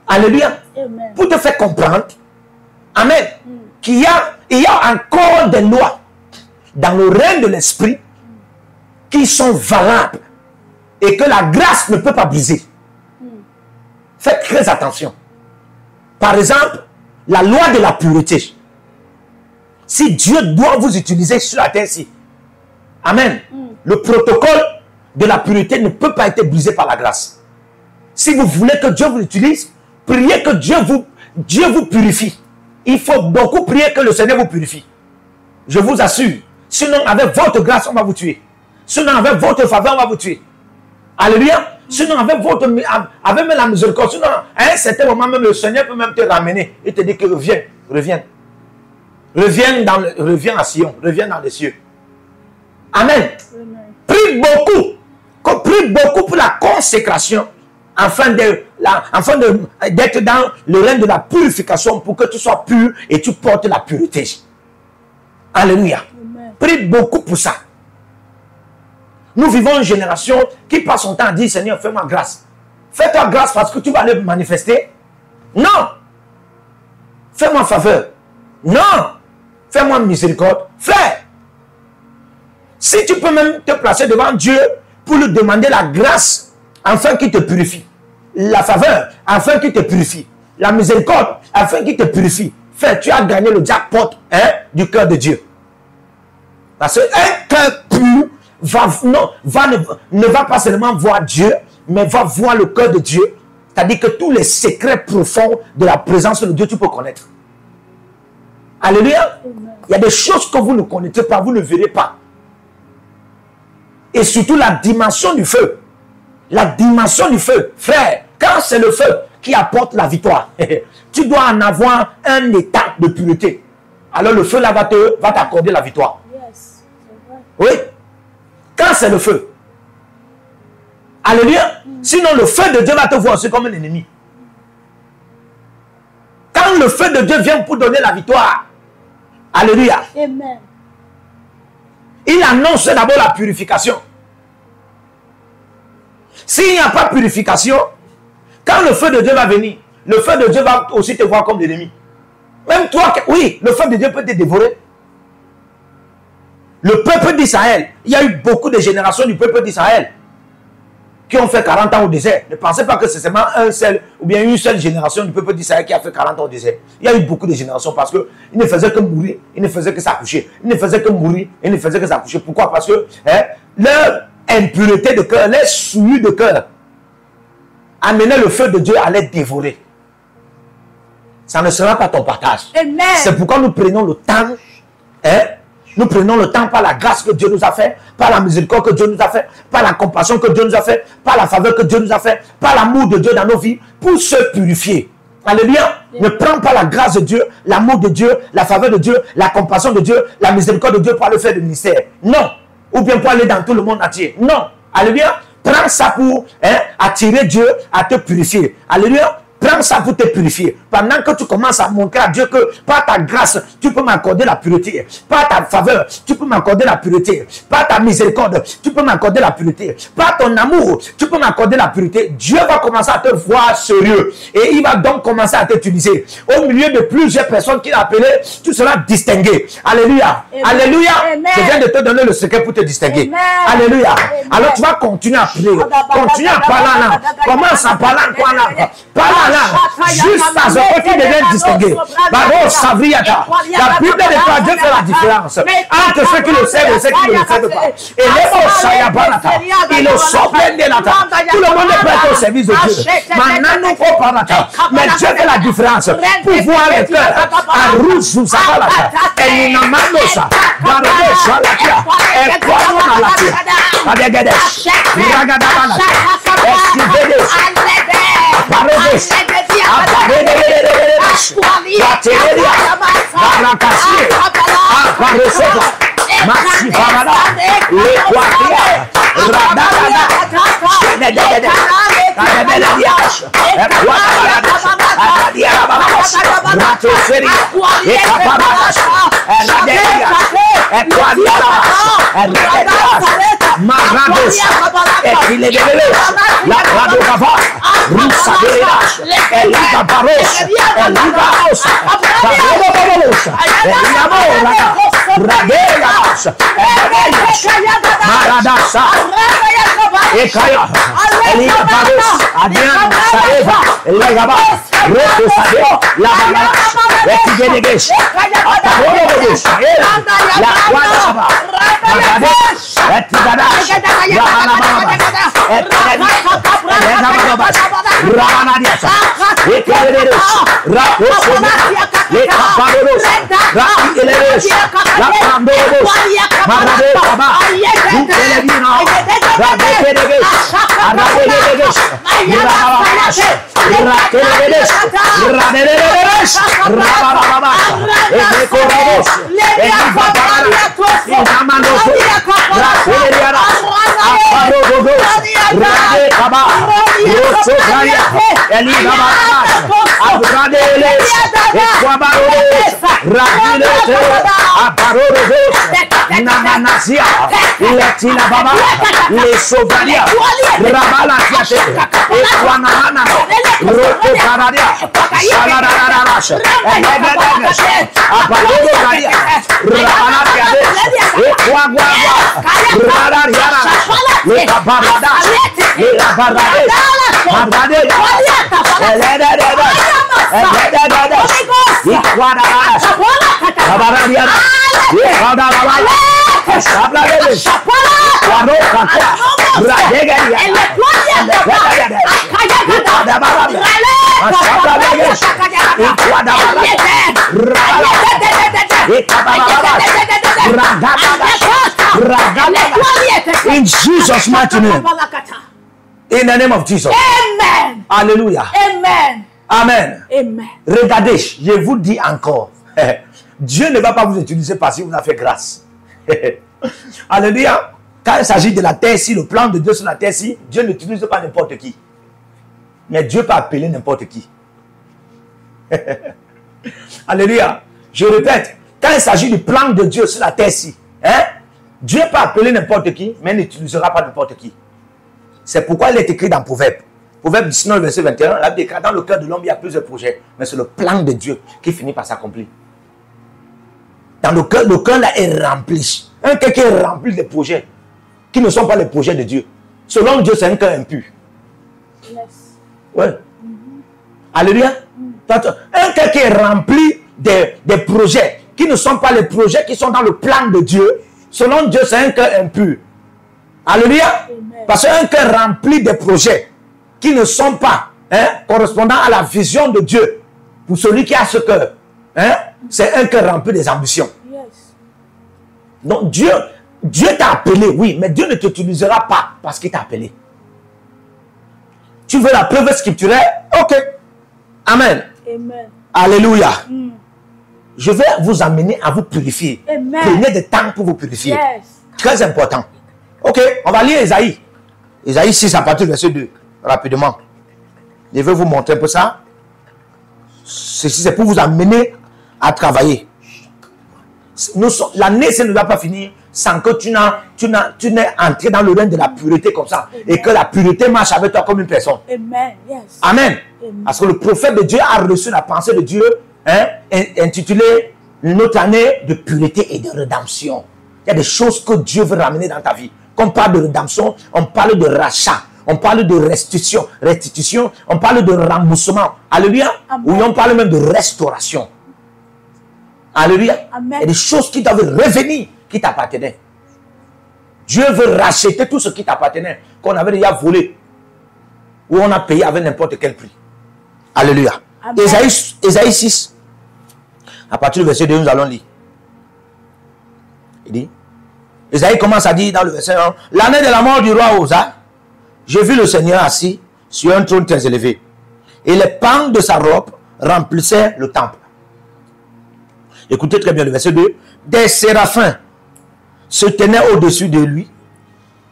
Alléluia. Amen. Pour te faire comprendre, amen, qu'il y il y a encore des lois dans le règne de l'esprit qui sont valables et que la grâce ne peut pas briser. Faites très attention. Par exemple, la loi de la pureté. Si Dieu doit vous utiliser sur la terre-ci, amen, le protocole de la pureté ne peut pas être brisé par la grâce. Si vous voulez que Dieu vous utilise, priez que Dieu vous purifie. Il faut beaucoup prier que le Seigneur vous purifie. Je vous assure. Sinon, avec votre grâce, on va vous tuer. Sinon, avec votre faveur, on va vous tuer. Alléluia. Sinon, avec même la miséricorde. Sinon, à un certain moment, même le Seigneur peut même te ramener et te dire que reviens. Reviens à Sion. Reviens dans les cieux. Amen. Prie beaucoup pour la consécration afin d'être dans le règne de la purification pour que tu sois pur et tu portes la pureté. Alléluia. Amen. Prie beaucoup pour ça. Nous vivons une génération qui passe son temps à dire Seigneur, fais-moi grâce. Fais-toi grâce parce que tu vas aller manifester. Non. Fais-moi faveur. Non. Fais-moi miséricorde. Fais. Si tu peux même te placer devant Dieu pour lui demander la grâce afin qu'il te purifie. La faveur afin qu'il te purifie. La miséricorde afin qu'il te purifie. Fais, tu as gagné le jackpot du cœur de Dieu. Parce qu'un cœur pur ne va pas seulement voir Dieu, mais va voir le cœur de Dieu. C'est-à-dire que tous les secrets profonds de la présence de Dieu, tu peux connaître. Alléluia. Il y a des choses que vous ne connaissez pas, vous ne verrez pas. Et surtout la dimension du feu. La dimension du feu. Frère, quand c'est le feu qui apporte la victoire, tu dois en avoir un état de pureté. Alors le feu là va t'accorder la victoire. Yes. Oui. Quand c'est le feu. Alléluia. Sinon le feu de Dieu va te voir aussi comme un ennemi. Quand le feu de Dieu vient pour donner la victoire. Alléluia. Amen. Il annonce d'abord la purification. S'il n'y a pas purification, quand le feu de Dieu va venir, le feu de Dieu va aussi te voir comme l'ennemi. Même toi, oui, le feu de Dieu peut te dévorer. Le peuple d'Israël, il y a eu beaucoup de générations du peuple d'Israël qui ont fait 40 ans au désert. Ne pensez pas que c'est seulement une seule génération du peuple d'Israël qui a fait 40 ans au désert. Il y a eu beaucoup de générations parce qu'ils ne faisaient que mourir, ils ne faisaient que s'accoucher. Ils ne faisaient que mourir, ils ne faisaient que s'accoucher. Pourquoi? Parce que leur impureté de cœur, leur souillure de cœur amenait le feu de Dieu à les dévorer. Ça ne sera pas ton partage. C'est pourquoi nous prenons le temps, nous prenons le temps par la grâce que Dieu nous a fait, par la miséricorde que Dieu nous a fait, par la compassion que Dieu nous a fait, par la faveur que Dieu nous a fait, par l'amour de Dieu dans nos vies, pour se purifier. Alléluia. Ne prends pas la grâce de Dieu, l'amour de Dieu, la faveur de Dieu, la compassion de Dieu, la miséricorde de Dieu pour aller faire le ministère. Non. Ou bien pour aller dans tout le monde entier. Non. Alléluia. Prends ça pour attirer Dieu à te purifier. Alléluia. Prends ça pour te purifier. Pendant que tu commences à montrer à Dieu que par ta grâce, tu peux m'accorder la pureté. Par ta faveur, tu peux m'accorder la pureté. Par ta miséricorde, tu peux m'accorder la pureté. Par ton amour, tu peux m'accorder la pureté. Dieu va commencer à te voir sérieux. Et il va donc commencer à t'utiliser. Au milieu de plusieurs personnes qu'il a appelées, tu seras distingué. Alléluia. Amen. Alléluia. Amen. Je viens de te donner le secret pour te distinguer. Amen. Alléluia. Amen. Alors tu vas continuer à prier. Continue à parler là. Commence à parler quoi là. Parle là. Jusqu'à ce que tu deviennes distingué. La Bible de toi, Dieu fait la différence entre ceux qui le savent et ceux qui ne le savent pas. Et les mots Sayabanata, ils le sortent de la table. Tout le monde est prêt au service de Dieu. Maintenant, nous comparons. Mais Dieu fait la différence pour voir les cœurs. À rouge, nous avons la table. Et nous n'amandons ça. Dans le mot Salatia. Et quoi nous on a la table. Adegedes. Ragadabana. Esquivedes. Aparedes. Aparedes. Bateria. Baracassie. Apareceda. Maxi Parada. Lequatia. Radada. Senedede. Cadebeladias. Equadas. Adadiabas. Ratoseria. Ecaparadas. Radedias. Equadiabas. Radedias. Marados, Equilebeles, La Radocava, Rusa Velas, Eliga Baros, Eliga Osa, Barobolos, Eliamora, Radelas, Maradasa, Ekaya, Eliga Baros, Adrian Saeva, Eligaba, Roto Sade, La Balash, Etigenegesh, Atarobolos, La Guadaba, Marades, Etigadash, Rabanababa, Etigadash, Rabanadias, Etigadash, Raposone, Le Caparos, Raki Eleves, La Pandobos, Marade Baba, Lukelevino, Rabekedeges, Arabekedeges, Rababash, Rakedeges, Rabedeges, Rababash, Emekorabos, Elibabash, Inamanos, Rakeleriara, Aparodos, Radekaba, Rosogaria, Elibabash, Abradeles, Equabaros, Radilete, Aparodos, Namanasia, Letina Baba, Le Sovaria, Rabalatiate, Equanamana, Roto Paradia, Salararash, Elegadash, Aparodogaria, Rabalatiate, Equagua, Radariana, Le Cabaradash, Le Cabarades, Mardadega, Elegadash, Elegadash, Equadash, Cabaradiana, Equadash, Sabladesh, Quadocata, Radegaria, in Jesus' mighty name. In the name of Jesus. Amen. Alléluia. Amen. Amen. Amen. Regardez, je vous dis encore, Dieu ne va pas vous utiliser parce qu'il vous a fait grâce. Alléluia. Quand il s'agit de la terre-ci, le plan de Dieu sur la terre-ci, Dieu n'utilise pas n'importe qui. Mais Dieu peut appeler n'importe qui. Alléluia. Je répète, quand il s'agit du plan de Dieu sur la terre-ci, Dieu peut appeler n'importe qui, mais n'utilisera pas n'importe qui. C'est pourquoi il est écrit dans Proverbe. Proverbe 19, verset 21, la Bible dit, dans le cœur de l'homme, il y a plusieurs projets, mais c'est le plan de Dieu qui finit par s'accomplir. Dans le cœur là est rempli. Un cœur qui est rempli de projets qui ne sont pas les projets de Dieu. Selon Dieu, c'est un cœur impur. Yes. Ouais. Alléluia. Un cœur qui est rempli des projets qui ne sont pas les projets qui sont dans le plan de Dieu. Selon Dieu, c'est un cœur impur. Alléluia. Amen. Parce qu'un cœur rempli de projets qui ne sont pas correspondant à la vision de Dieu, pour celui qui a ce cœur, c'est un cœur rempli des ambitions. Yes. Donc Dieu t'a appelé, oui, mais Dieu ne t'utilisera pas parce qu'il t'a appelé. Tu veux la preuve scripturaire? Ok. Amen. Amen. Alléluia. Je vais vous amener à vous purifier. Amen. Prenez du temps pour vous purifier. Yes. Très important. Ok, on va lire Ésaïe. Ésaïe 6 à partir du verset 2. Rapidement. Je vais vous montrer un peu ça. Ceci, c'est pour vous amener à travailler. L'année, ça ne va pas finir sans que tu n'es entré dans le règne de la pureté comme ça. Amen. Et que la pureté marche avec toi comme une personne. Amen. Yes. Amen. Amen. Parce que le prophète de Dieu a reçu la pensée de Dieu intitulée notre année de pureté et de rédemption. Il y a des choses que Dieu veut ramener dans ta vie. Quand on parle de rédemption, on parle de rachat. On parle de restitution, on parle de remboursement. Alléluia. Ou on parle même de restauration. Alléluia. Amen. Il y a des choses qui doivent revenir, qui t'appartenaient. Dieu veut racheter tout ce qui t'appartenait, qu'on avait déjà volé, ou on a payé avec n'importe quel prix. Alléluia. Ésaïe 6, à partir du verset 2, nous allons lire. Il dit, Ésaïe commence à dire dans le verset 1, l'année de la mort du roi Osa, j'ai vu le Seigneur assis sur un trône très élevé. Et les pans de sa robe remplissaient le temple. Écoutez très bien le verset 2. Des séraphins se tenaient au-dessus de lui.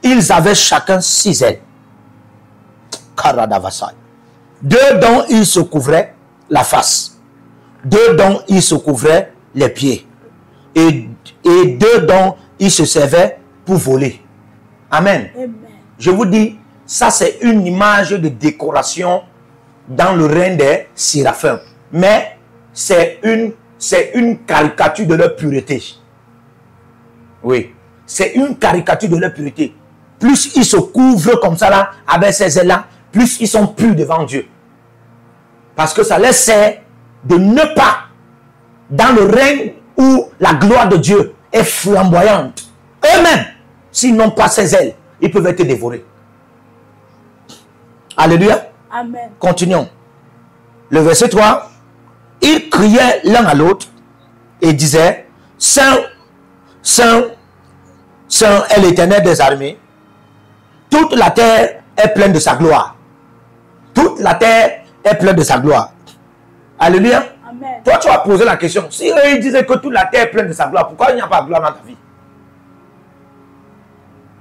Ils avaient chacun 6 ailes. Karadavasai. 2 dont ils se couvraient la face. 2 dont ils se couvraient les pieds. Et 2 dont ils se servaient pour voler. Amen. Amen. Je vous dis, ça c'est une image de décoration dans le règne des séraphins. Mais c'est une caricature de leur pureté. Oui. C'est une caricature de leur pureté. Plus ils se couvrent comme ça là, avec ces ailes-là, plus ils sont purs devant Dieu. Parce que ça leur sert de ne pas, dans le règne où la gloire de Dieu est flamboyante, eux-mêmes, s'ils n'ont pas ces ailes, ils peuvent être dévorés. Alléluia. Amen. Continuons. Le verset 3. Ils criaient l'un à l'autre et disaient, Saint, Saint, Saint est l'Éternel des armées. Toute la terre est pleine de sa gloire. Toute la terre est pleine de sa gloire. Alléluia. Amen. Toi, tu vas poser la question. Si eux, ils disaient que toute la terre est pleine de sa gloire, pourquoi il n'y a pas de gloire dans ta vie?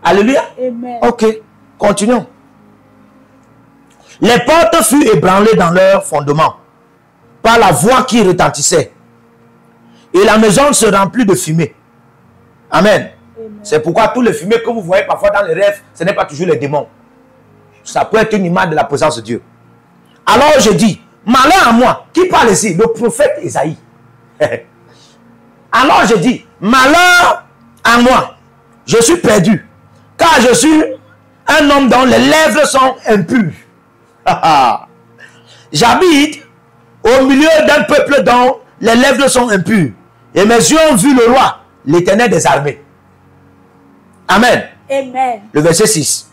Alléluia. Amen. Ok, continuons. Les portes furent ébranlées dans leur fondement par la voix qui retentissait. Et la maison se remplit de fumée. Amen. C'est pourquoi tous les fumées que vous voyez parfois dans les rêves, ce n'est pas toujours les démons. Ça peut être une image de la présence de Dieu. Alors je dis, malheur à moi. Qui parle ici? Le prophète Isaïe. Alors je dis, malheur à moi. Je suis perdu. Car je suis un homme dont les lèvres sont impures. J'habite au milieu d'un peuple dont les lèvres sont impures. Et mes yeux ont vu le roi, l'Éternel des armées. Amen. Amen. Le verset 6.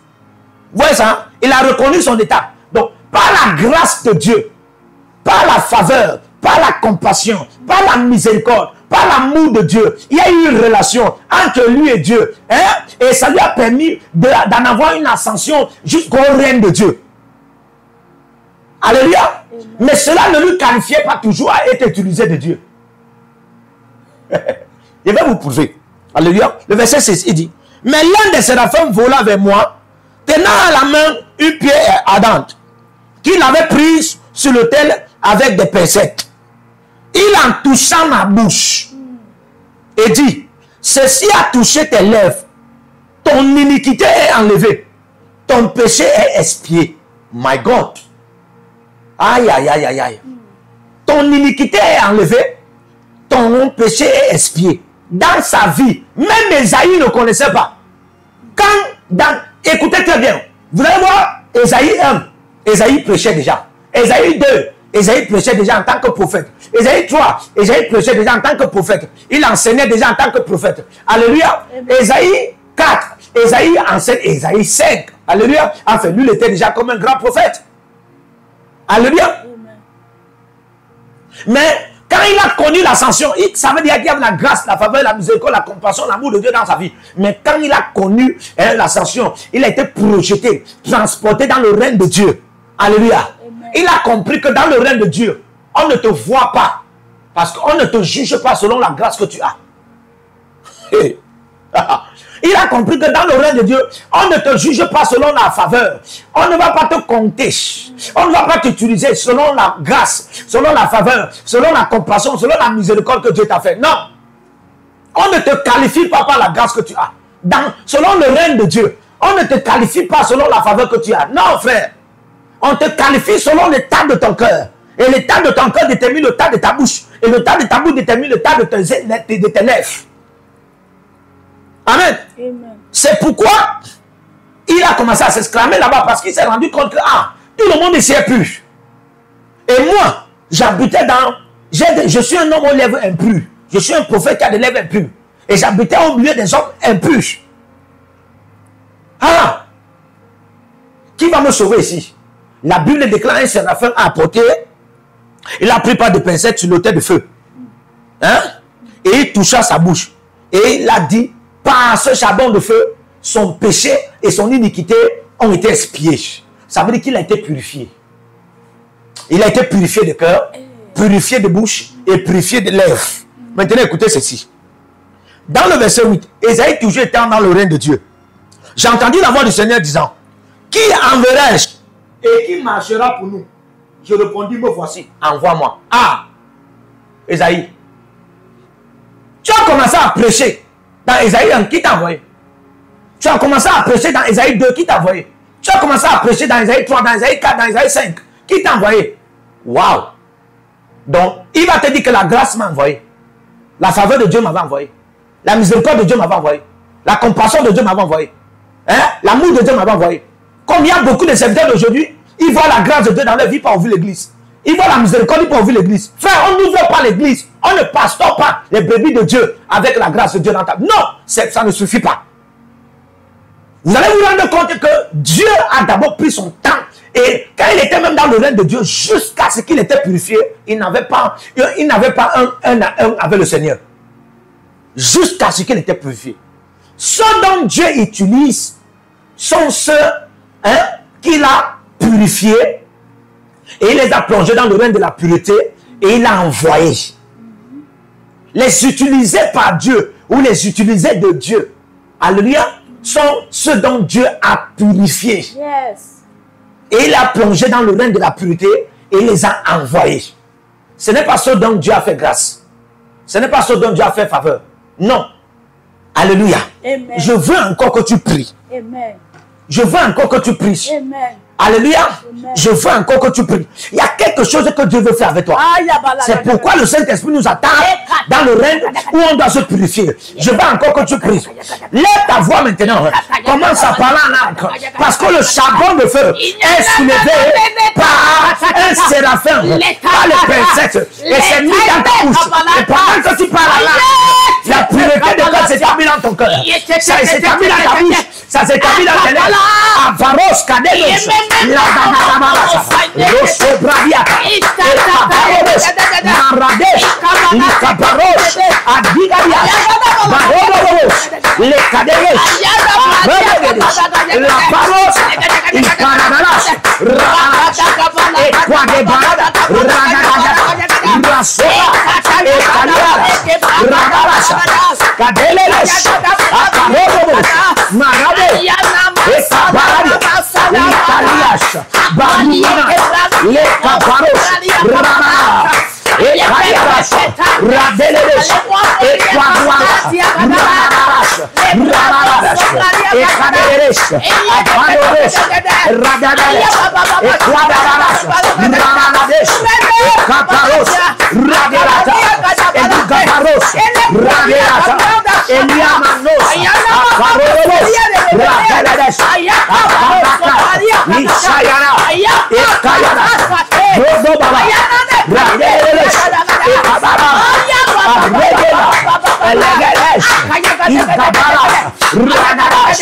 Vous voyez ça? Il a reconnu son état. Donc, par la grâce de Dieu, par la faveur, par la compassion, par la miséricorde, par l'amour de Dieu, il y a eu une relation entre lui et Dieu. Hein? Et ça lui a permis d'en avoir une ascension jusqu'au règne de Dieu. Alléluia. Mais cela ne lui qualifiait pas toujours à être utilisé de Dieu. Je vais vous prouver. Alléluia. Le verset 6, il dit, mais l'un des séraphins vola vers moi, tenant à la main une pierre ardente, qu'il avait prise sur l'autel avec des pincettes. Il en toucha ma bouche et dit, ceci a touché tes lèvres. Ton iniquité est enlevée. Ton péché est expié. My God. Aïe, aïe, aïe, aïe, aïe. Ton iniquité est enlevée. Ton péché est expié. Dans sa vie, même Esaïe ne connaissait pas. Écoutez très bien. Vous allez voir, Esaïe 1, Esaïe prêchait déjà. Esaïe 2, Esaïe prêchait déjà en tant que prophète. Esaïe 3, Esaïe prêchait déjà en tant que prophète. Il enseignait déjà en tant que prophète. Alléluia. Esaïe 4, Esaïe enseigne. Esaïe 5, alléluia. Enfin, lui, il était déjà comme un grand prophète. Alléluia. Mais quand il a connu l'ascension, ça veut dire qu'il y avait la grâce, la faveur, la miséricorde, la compassion, l'amour de Dieu dans sa vie. Mais quand il a connu l'ascension, il a été projeté, transporté dans le règne de Dieu. Alléluia. Amen. Il a compris que dans le règne de Dieu, on ne te voit pas. Parce qu'on ne te juge pas selon la grâce que tu as. Il a compris que dans le règne de Dieu, on ne te juge pas selon la faveur. On ne va pas te compter. On ne va pas t'utiliser selon la grâce, selon la faveur, selon la compassion, selon la miséricorde que Dieu t'a fait. Non. On ne te qualifie pas par la grâce que tu as. Selon le règne de Dieu, on ne te qualifie pas selon la faveur que tu as. Non, frère. On te qualifie selon l'état de ton cœur. Et l'état de ton cœur détermine l'état de ta bouche. Et l'état de ta bouche détermine l'état de tes lèvres. Amen. C'est pourquoi il a commencé à s'exclamer là-bas, parce qu'il s'est rendu compte que tout le monde ici est pur. Et moi, j'habitais dans... Je suis un homme aux lèvres impures. Je suis un prophète qui a des lèvres impures. Et j'habitais au milieu des hommes impurs. Qui va me sauver ici? La Bible déclare un séraphin à apporter. Il a pris pas de pincette sur l'autel de feu. Hein? Et il toucha sa bouche. Et il a dit, par ce charbon de feu, son péché et son iniquité ont été expiés. Ça veut dire qu'il a été purifié. Il a été purifié de cœur, purifié de bouche et purifié de lèvres. Maintenant, écoutez ceci. Dans le verset 8, Esaïe toujours étant dans le règne de Dieu. J'ai entendu la voix du Seigneur disant, qui enverrai-je et qui marchera pour nous? Je répondis, me voici, envoie-moi. Esaïe. Tu as commencé à prêcher. Dans Esaïe, qui t'a envoyé? Tu as commencé à prêcher dans Ésaïe 2, qui t'a envoyé? Tu as commencé à prêcher dans Ésaïe 3, dans Ésaïe 4, dans Ésaïe 5. Qui t'a envoyé? Waouh! Donc, il va te dire que la grâce m'a envoyé. La faveur de Dieu m'avait envoyé. La miséricorde de Dieu m'avait envoyé. La compassion de Dieu m'avait envoyé. Hein? L'amour de Dieu m'avait envoyé. Comme il y a beaucoup de serviteurs d'aujourd'hui, ils voient la grâce de Dieu dans leur vie, pas ouvrir l'église. Ils voient la miséricorde, pas ouvrir l'église. Frère, on n'ouvre pas l'église. On ne pastoure pas les brebis de Dieu avec la grâce de Dieu dans ta vie. Non, ça ne suffit pas. Vous allez vous rendre compte que Dieu a d'abord pris son temps. Et quand il était même dans le règne de Dieu, jusqu'à ce qu'il était purifié, il n'avait pas un à un avec le Seigneur. Jusqu'à ce qu'il était purifié. Ceux dont Dieu utilise sont ceux qu'il a purifiés et il les a plongés dans le règne de la pureté et il a envoyés. Les utilisés par Dieu ou les utilisés de Dieu, alléluia, sont ceux dont Dieu a purifiés. Yes. Et il a plongé dans le règne de la pureté et il les a envoyés. Ce n'est pas ceux dont Dieu a fait grâce. Ce n'est pas ceux dont Dieu a fait faveur. Non. Alléluia. Amen. Je veux encore que tu pries. Amen. Je veux encore que tu pries. Amen. Alléluia. Amen. Je veux encore que tu pries. Il y a quelque chose que Dieu veut faire avec toi. C'est pourquoi le Saint-Esprit nous attend dans le règne où on doit se purifier. Je veux encore que tu pries. Lève ta voix maintenant. Commence à parler en langue. Parce que le charbon de feu est soulevé par un séraphin, par les pincettes. Et c'est mis dans ta bouche. Et pendant que tu parles en langue, la pureté de Dieu s'est établie dans ton cœur. Ça s'est établi dans ta bouche. Ça s'est établi dans tes lèvres. Avaros, Kadelos. La Banabalas, Rosso Braviata, Ekabaros, Maradesh, Likabaros, Adigarias, Barolos, Lekadesh, Abedesh, La Baros, Ikaradalas, Radas, Ekwadebarada, Radada, Rasoa, Ekaliara, Radalas, Kadeles, Akarolos, Maradesh, Ekabarada, Italias, Baruana, Lekabaros, Rana, Ekalias, Radeles, Ekwadualas, Ranaras, Ranaras, Ekaderes, Abadores, Radadalas, Ekwadaralas, Ranades, Ekaparos, Radelata, Elikabaros, Radelata, Eliamanos, Akarolos, Radadalas, Nisayana, Ekayana, Rodobala, Radeles, Ekabara, Aregela, Elegeles, Ikabaras, Radaras,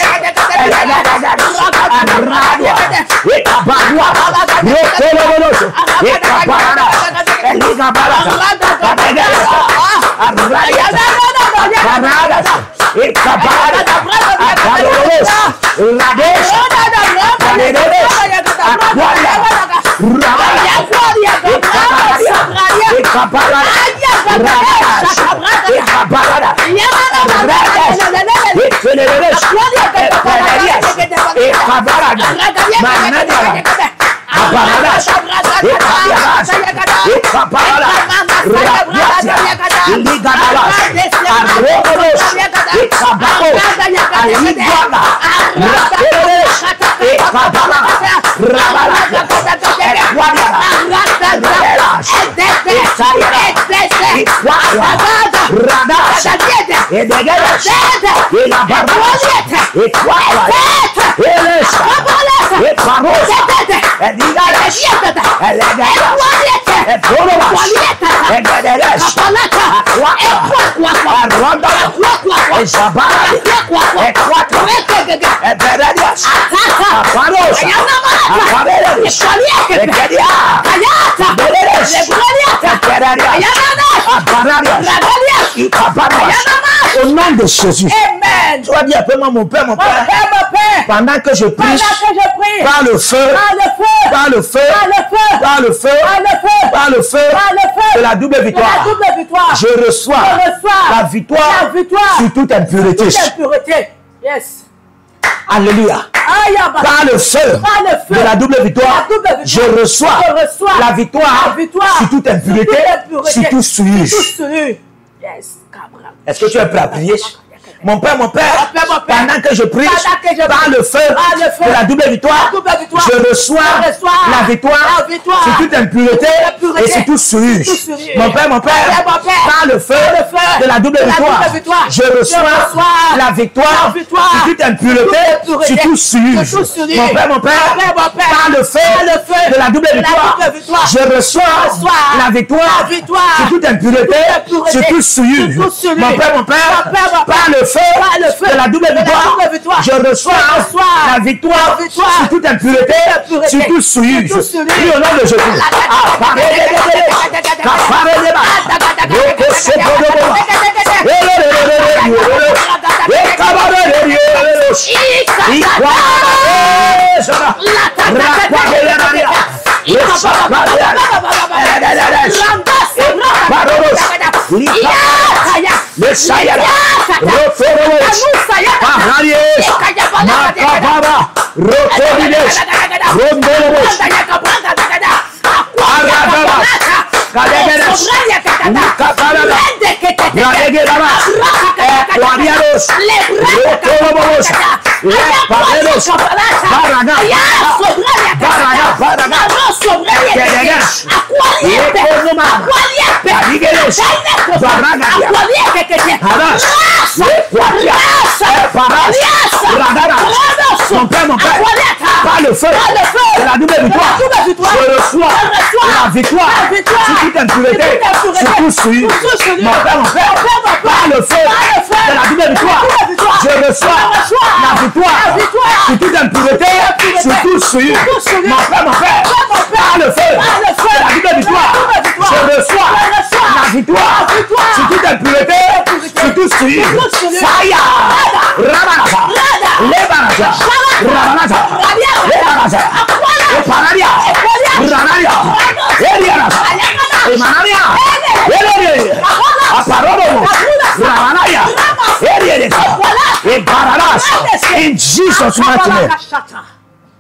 Elegeles, Aradia, Ekabadua, Rotololos, Ekabaras, Eligabaras, Aregeles, Aradia, Paradas, Ekabaras, Akarolos, Rades, Alereles, Aquaria, Rabala, Ekabaria, Ekabaras, Radas, Ekabaras, Radas, Ekeleres, Ekelerias, Ekabaras, Manadara, Abaradas, Ekabiaras, Ekabaras, Rabiatia, Ligabaras, Arroboros, Ekabaros, Aliguana, Rakeres, Ekabaras, Rabalas, Equadiara, Radelas, Ekayara, Equadra, Radas, Edegeres, Elabarras, Equadras, Elesa, Eparos, Edigares, Elegaras, Eporobas, Egederes, Aquatra, Arondas, Ezabaras, Equatra, Eberedias, Aparos, Apareres, Egedia, Ebereres, Ekerarias, Apararias, Ikabaras, au nom de Jésus. Amen. Tu vas dire, appelle-moi mon Père, mon Père. Pendant que je prie, par le feu, par le feu, par le feu, par le feu de la double victoire, je reçois la victoire sur toute impureté. Yes. Alléluia. Par le feu de la double victoire, je reçois la victoire sur toute impureté, sur tout souillure. Yes. Est-ce que tu es prêt à prier? Mon Père, Mon Père, pendant que je prie, pendant que je par le feu de la double victoire, je reçois la victoire sur toute impureté et sur tout souillure. Mon Père, par le feu de la double victoire, je reçois la victoire sur toute impureté, sur tout souillure. Mon Père, par le feu de la double victoire, je reçois la victoire sur toute impureté, sur tout souillure. Mon Père, par le feu de la double victoire, je reçois la victoire sur toute impureté, sur tout souillure. Prie au nom de Jésus. Mon Père, par le feu de la double victoire, je reçois la victoire sur toute impureté, sur tout souillure. Mon Père, par le feu de la double victoire, je reçois la victoire sur toute impureté, sur tout souillure. Mon Père, par le feu de la double victoire, je reçois la victoire sur toute impureté, sur tout souillure. Fire! Ramanasa! Lebanasa! Ramanasa! Lebanasa! Epanaria! Ranaria! Elianasa! Emanaria! Elianasa! Aparobo! Ramanaria! Elianasa! Ebaranas! In Jesus' mighty name.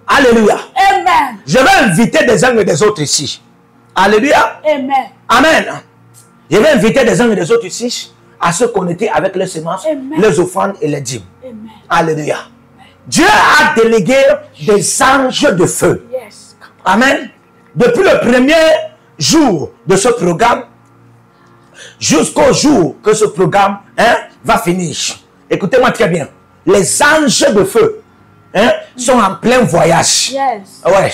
Alléluia. Amen. Je vais inviter des uns et des autres ici. Alléluia. Amen. Amen. Je vais inviter des uns et des autres ici à se connecter avec les semences, les offrandes et les dîmes. Amen. Alléluia. Dieu a délégué des anges de feu. Yes. Amen. Depuis le premier jour de ce programme, jusqu'au jour que ce programme va finir. Écoutez-moi très bien. Les anges de feu sont en plein voyage. Yes. Ouais.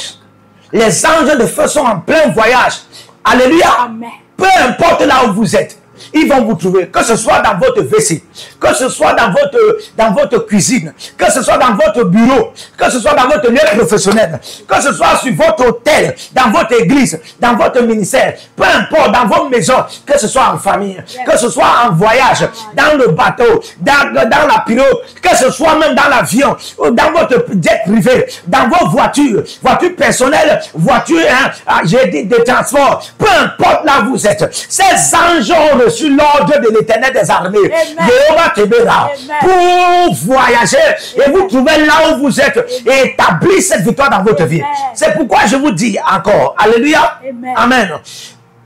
Les anges de feu sont en plein voyage. Alléluia. Amen. Peu importe là où vous êtes, ils vont vous trouver. Que ce soit dans votre WC, que ce soit dans votre cuisine, que ce soit dans votre bureau, que ce soit dans votre lieu professionnel, que ce soit sur votre hôtel, dans votre église, dans votre ministère, peu importe, dans vos maisons, que ce soit en famille, que ce soit en voyage, dans le bateau, dans la pirogue, que ce soit même dans l'avion, dans votre jet privé, dans vos voitures personnelles, voitures, j'ai dit de transport, peu importe là où vous êtes, ces anges ont reçu l'ordre de l'Éternel des armées, Jéhovah Tébéra, pour voyager et vous trouver là où vous êtes et établir cette victoire dans votre vie. C'est pourquoi je vous dis encore, alléluia, amen.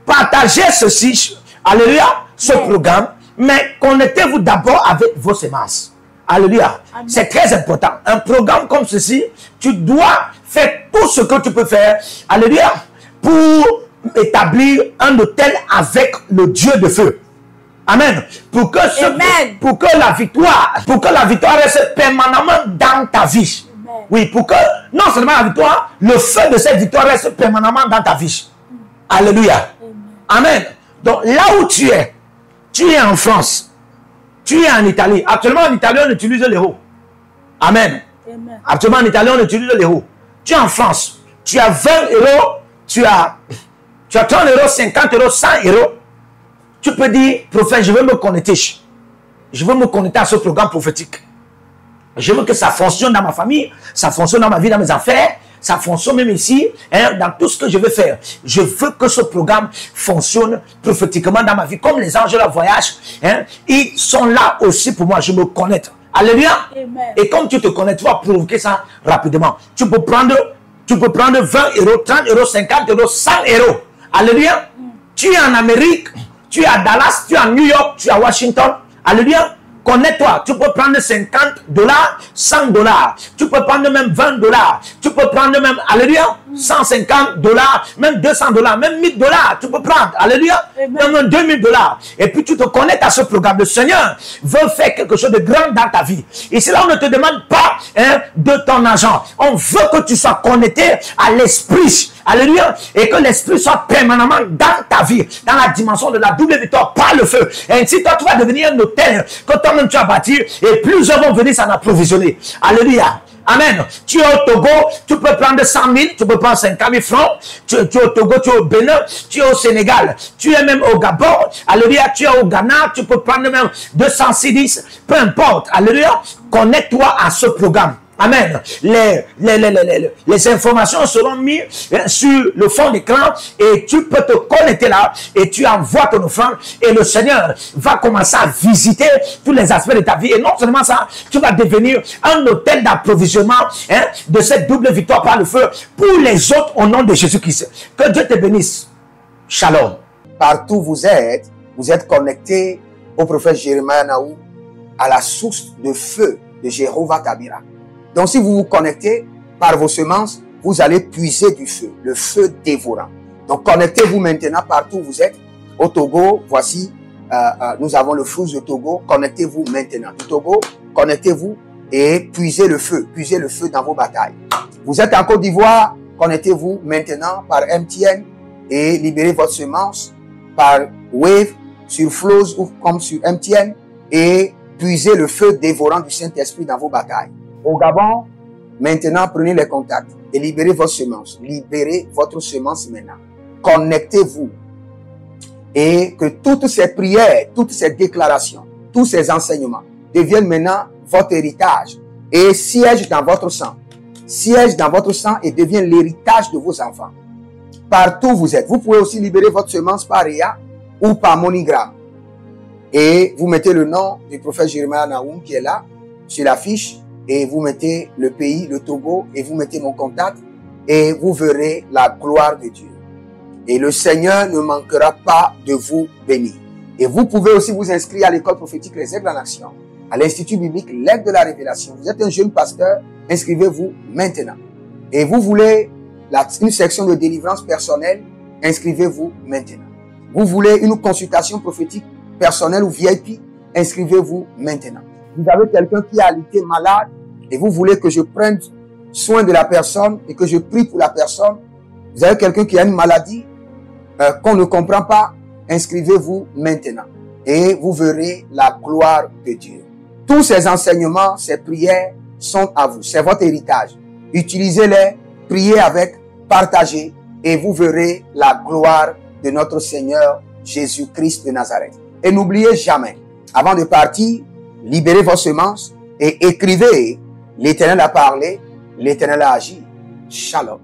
Partagez ceci, alléluia, ce programme, mais connectez-vous d'abord avec vos semences. Alléluia. C'est très important. Un programme comme ceci, tu dois faire tout ce que tu peux faire, alléluia, pour établir un hôtel avec le Dieu de feu. Amen. Pour que la victoire reste permanemment dans ta vie. Amen. Oui, pour que non seulement la victoire, le feu de cette victoire reste permanemment dans ta vie. Alléluia. Amen. Donc là où tu es en France, tu es en Italie. Actuellement en Italie, on utilise l'euro. Amen. Actuellement en Italie, on utilise l'euro. Tu es en France, tu as 20 euros, tu as 30 euros, 50 euros, 100 euros. Tu peux dire, prophète, je veux me connecter. Je veux me connecter à ce programme prophétique. Je veux que ça fonctionne dans ma famille, ça fonctionne dans ma vie, dans mes affaires, ça fonctionne même ici, dans tout ce que je veux faire. Je veux que ce programme fonctionne prophétiquement dans ma vie. Comme les anges de la voyage, ils sont là aussi pour moi. Je me connecte. Alléluia. Et comme tu te connectes, tu vas provoquer ça rapidement. Tu peux prendre 20 euros, 30 euros, 50 euros, 100 euros. Alléluia. Tu es en Amérique, tu es à Dallas, tu es à New York, tu es à Washington. Alléluia. Connais-toi. Tu peux prendre 50 $, 100 $. Tu peux prendre même 20 $. Tu peux prendre même, alléluia, 150 $, même 200 $, même 1000 $. Tu peux prendre, alléluia, même 2000 $. Et puis tu te connectes à ce programme. Le Seigneur veut faire quelque chose de grand dans ta vie. Et c'est là où on ne te demande pas de ton argent. On veut que tu sois connecté à l'esprit. Alléluia. Et que l'esprit soit permanemment dans ta vie, dans la dimension de la double victoire par le feu. Et ainsi, toi, tu vas devenir un hôtel que toi-même tu as bâti et plusieurs vont venir s'en approvisionner. Alléluia. Amen. Tu es au Togo, tu peux prendre 100 000, tu peux prendre 50 000 francs. Tu es au Togo, tu es au Bénin, tu es au Sénégal, tu es même au Gabon. Alléluia. Tu es au Ghana, tu peux prendre même 200 cedis, peu importe. Alléluia. Connecte-toi à ce programme. Amen. Les informations seront mises sur le fond d'écran et tu peux te connecter là et tu envoies ton offrande et le Seigneur va commencer à visiter tous les aspects de ta vie. Et non seulement ça, tu vas devenir un hôtel d'approvisionnement de cette double victoire par le feu pour les autres au nom de Jésus-Christ. Que Dieu te bénisse. Shalom. Partout où vous êtes connectés au prophète Jérémie Naou, à la source de feu de Jéhovah Tabira. Donc, si vous vous connectez par vos semences, vous allez puiser du feu, le feu dévorant. Donc, connectez-vous maintenant partout où vous êtes. Au Togo, voici, nous avons le flux de Togo. Connectez-vous maintenant. Au Togo, connectez-vous et puisez le feu dans vos batailles. Vous êtes en Côte d'Ivoire, connectez-vous maintenant par MTN et libérez votre semence par Wave sur Flows ou comme sur MTN et puisez le feu dévorant du Saint-Esprit dans vos batailles. Au Gabon, maintenant, prenez les contacts et libérez votre semence. Libérez votre semence maintenant. Connectez-vous. Et que toutes ces prières, toutes ces déclarations, tous ces enseignements deviennent maintenant votre héritage et siègent dans votre sang. Siègent dans votre sang et deviennent l'héritage de vos enfants. Partout où vous êtes. Vous pouvez aussi libérer votre semence par Réa ou par MoneyGram. Et vous mettez le nom du prophète Jérémie Naoum qui est là, sur la fiche. Et vous mettez le pays, le Togo, et vous mettez mon contact, et vous verrez la gloire de Dieu. Et le Seigneur ne manquera pas de vous bénir. Et vous pouvez aussi vous inscrire à l'école prophétique Les Aigles en Action, à l'Institut biblique L'Aigle de la Révélation. Vous êtes un jeune pasteur, inscrivez-vous maintenant. Et vous voulez une section de délivrance personnelle, inscrivez-vous maintenant. Vous voulez une consultation prophétique personnelle ou VIP, inscrivez-vous maintenant. Vous avez quelqu'un qui a été malade et vous voulez que je prenne soin de la personne et que je prie pour la personne. Vous avez quelqu'un qui a une maladie qu'on ne comprend pas. Inscrivez-vous maintenant et vous verrez la gloire de Dieu. Tous ces enseignements, ces prières sont à vous. C'est votre héritage. Utilisez-les, priez avec, partagez et vous verrez la gloire de notre Seigneur Jésus-Christ de Nazareth. Et n'oubliez jamais, avant de partir, libérez vos semences et écrivez, l'Éternel a parlé, l'Éternel a agi. Shalom.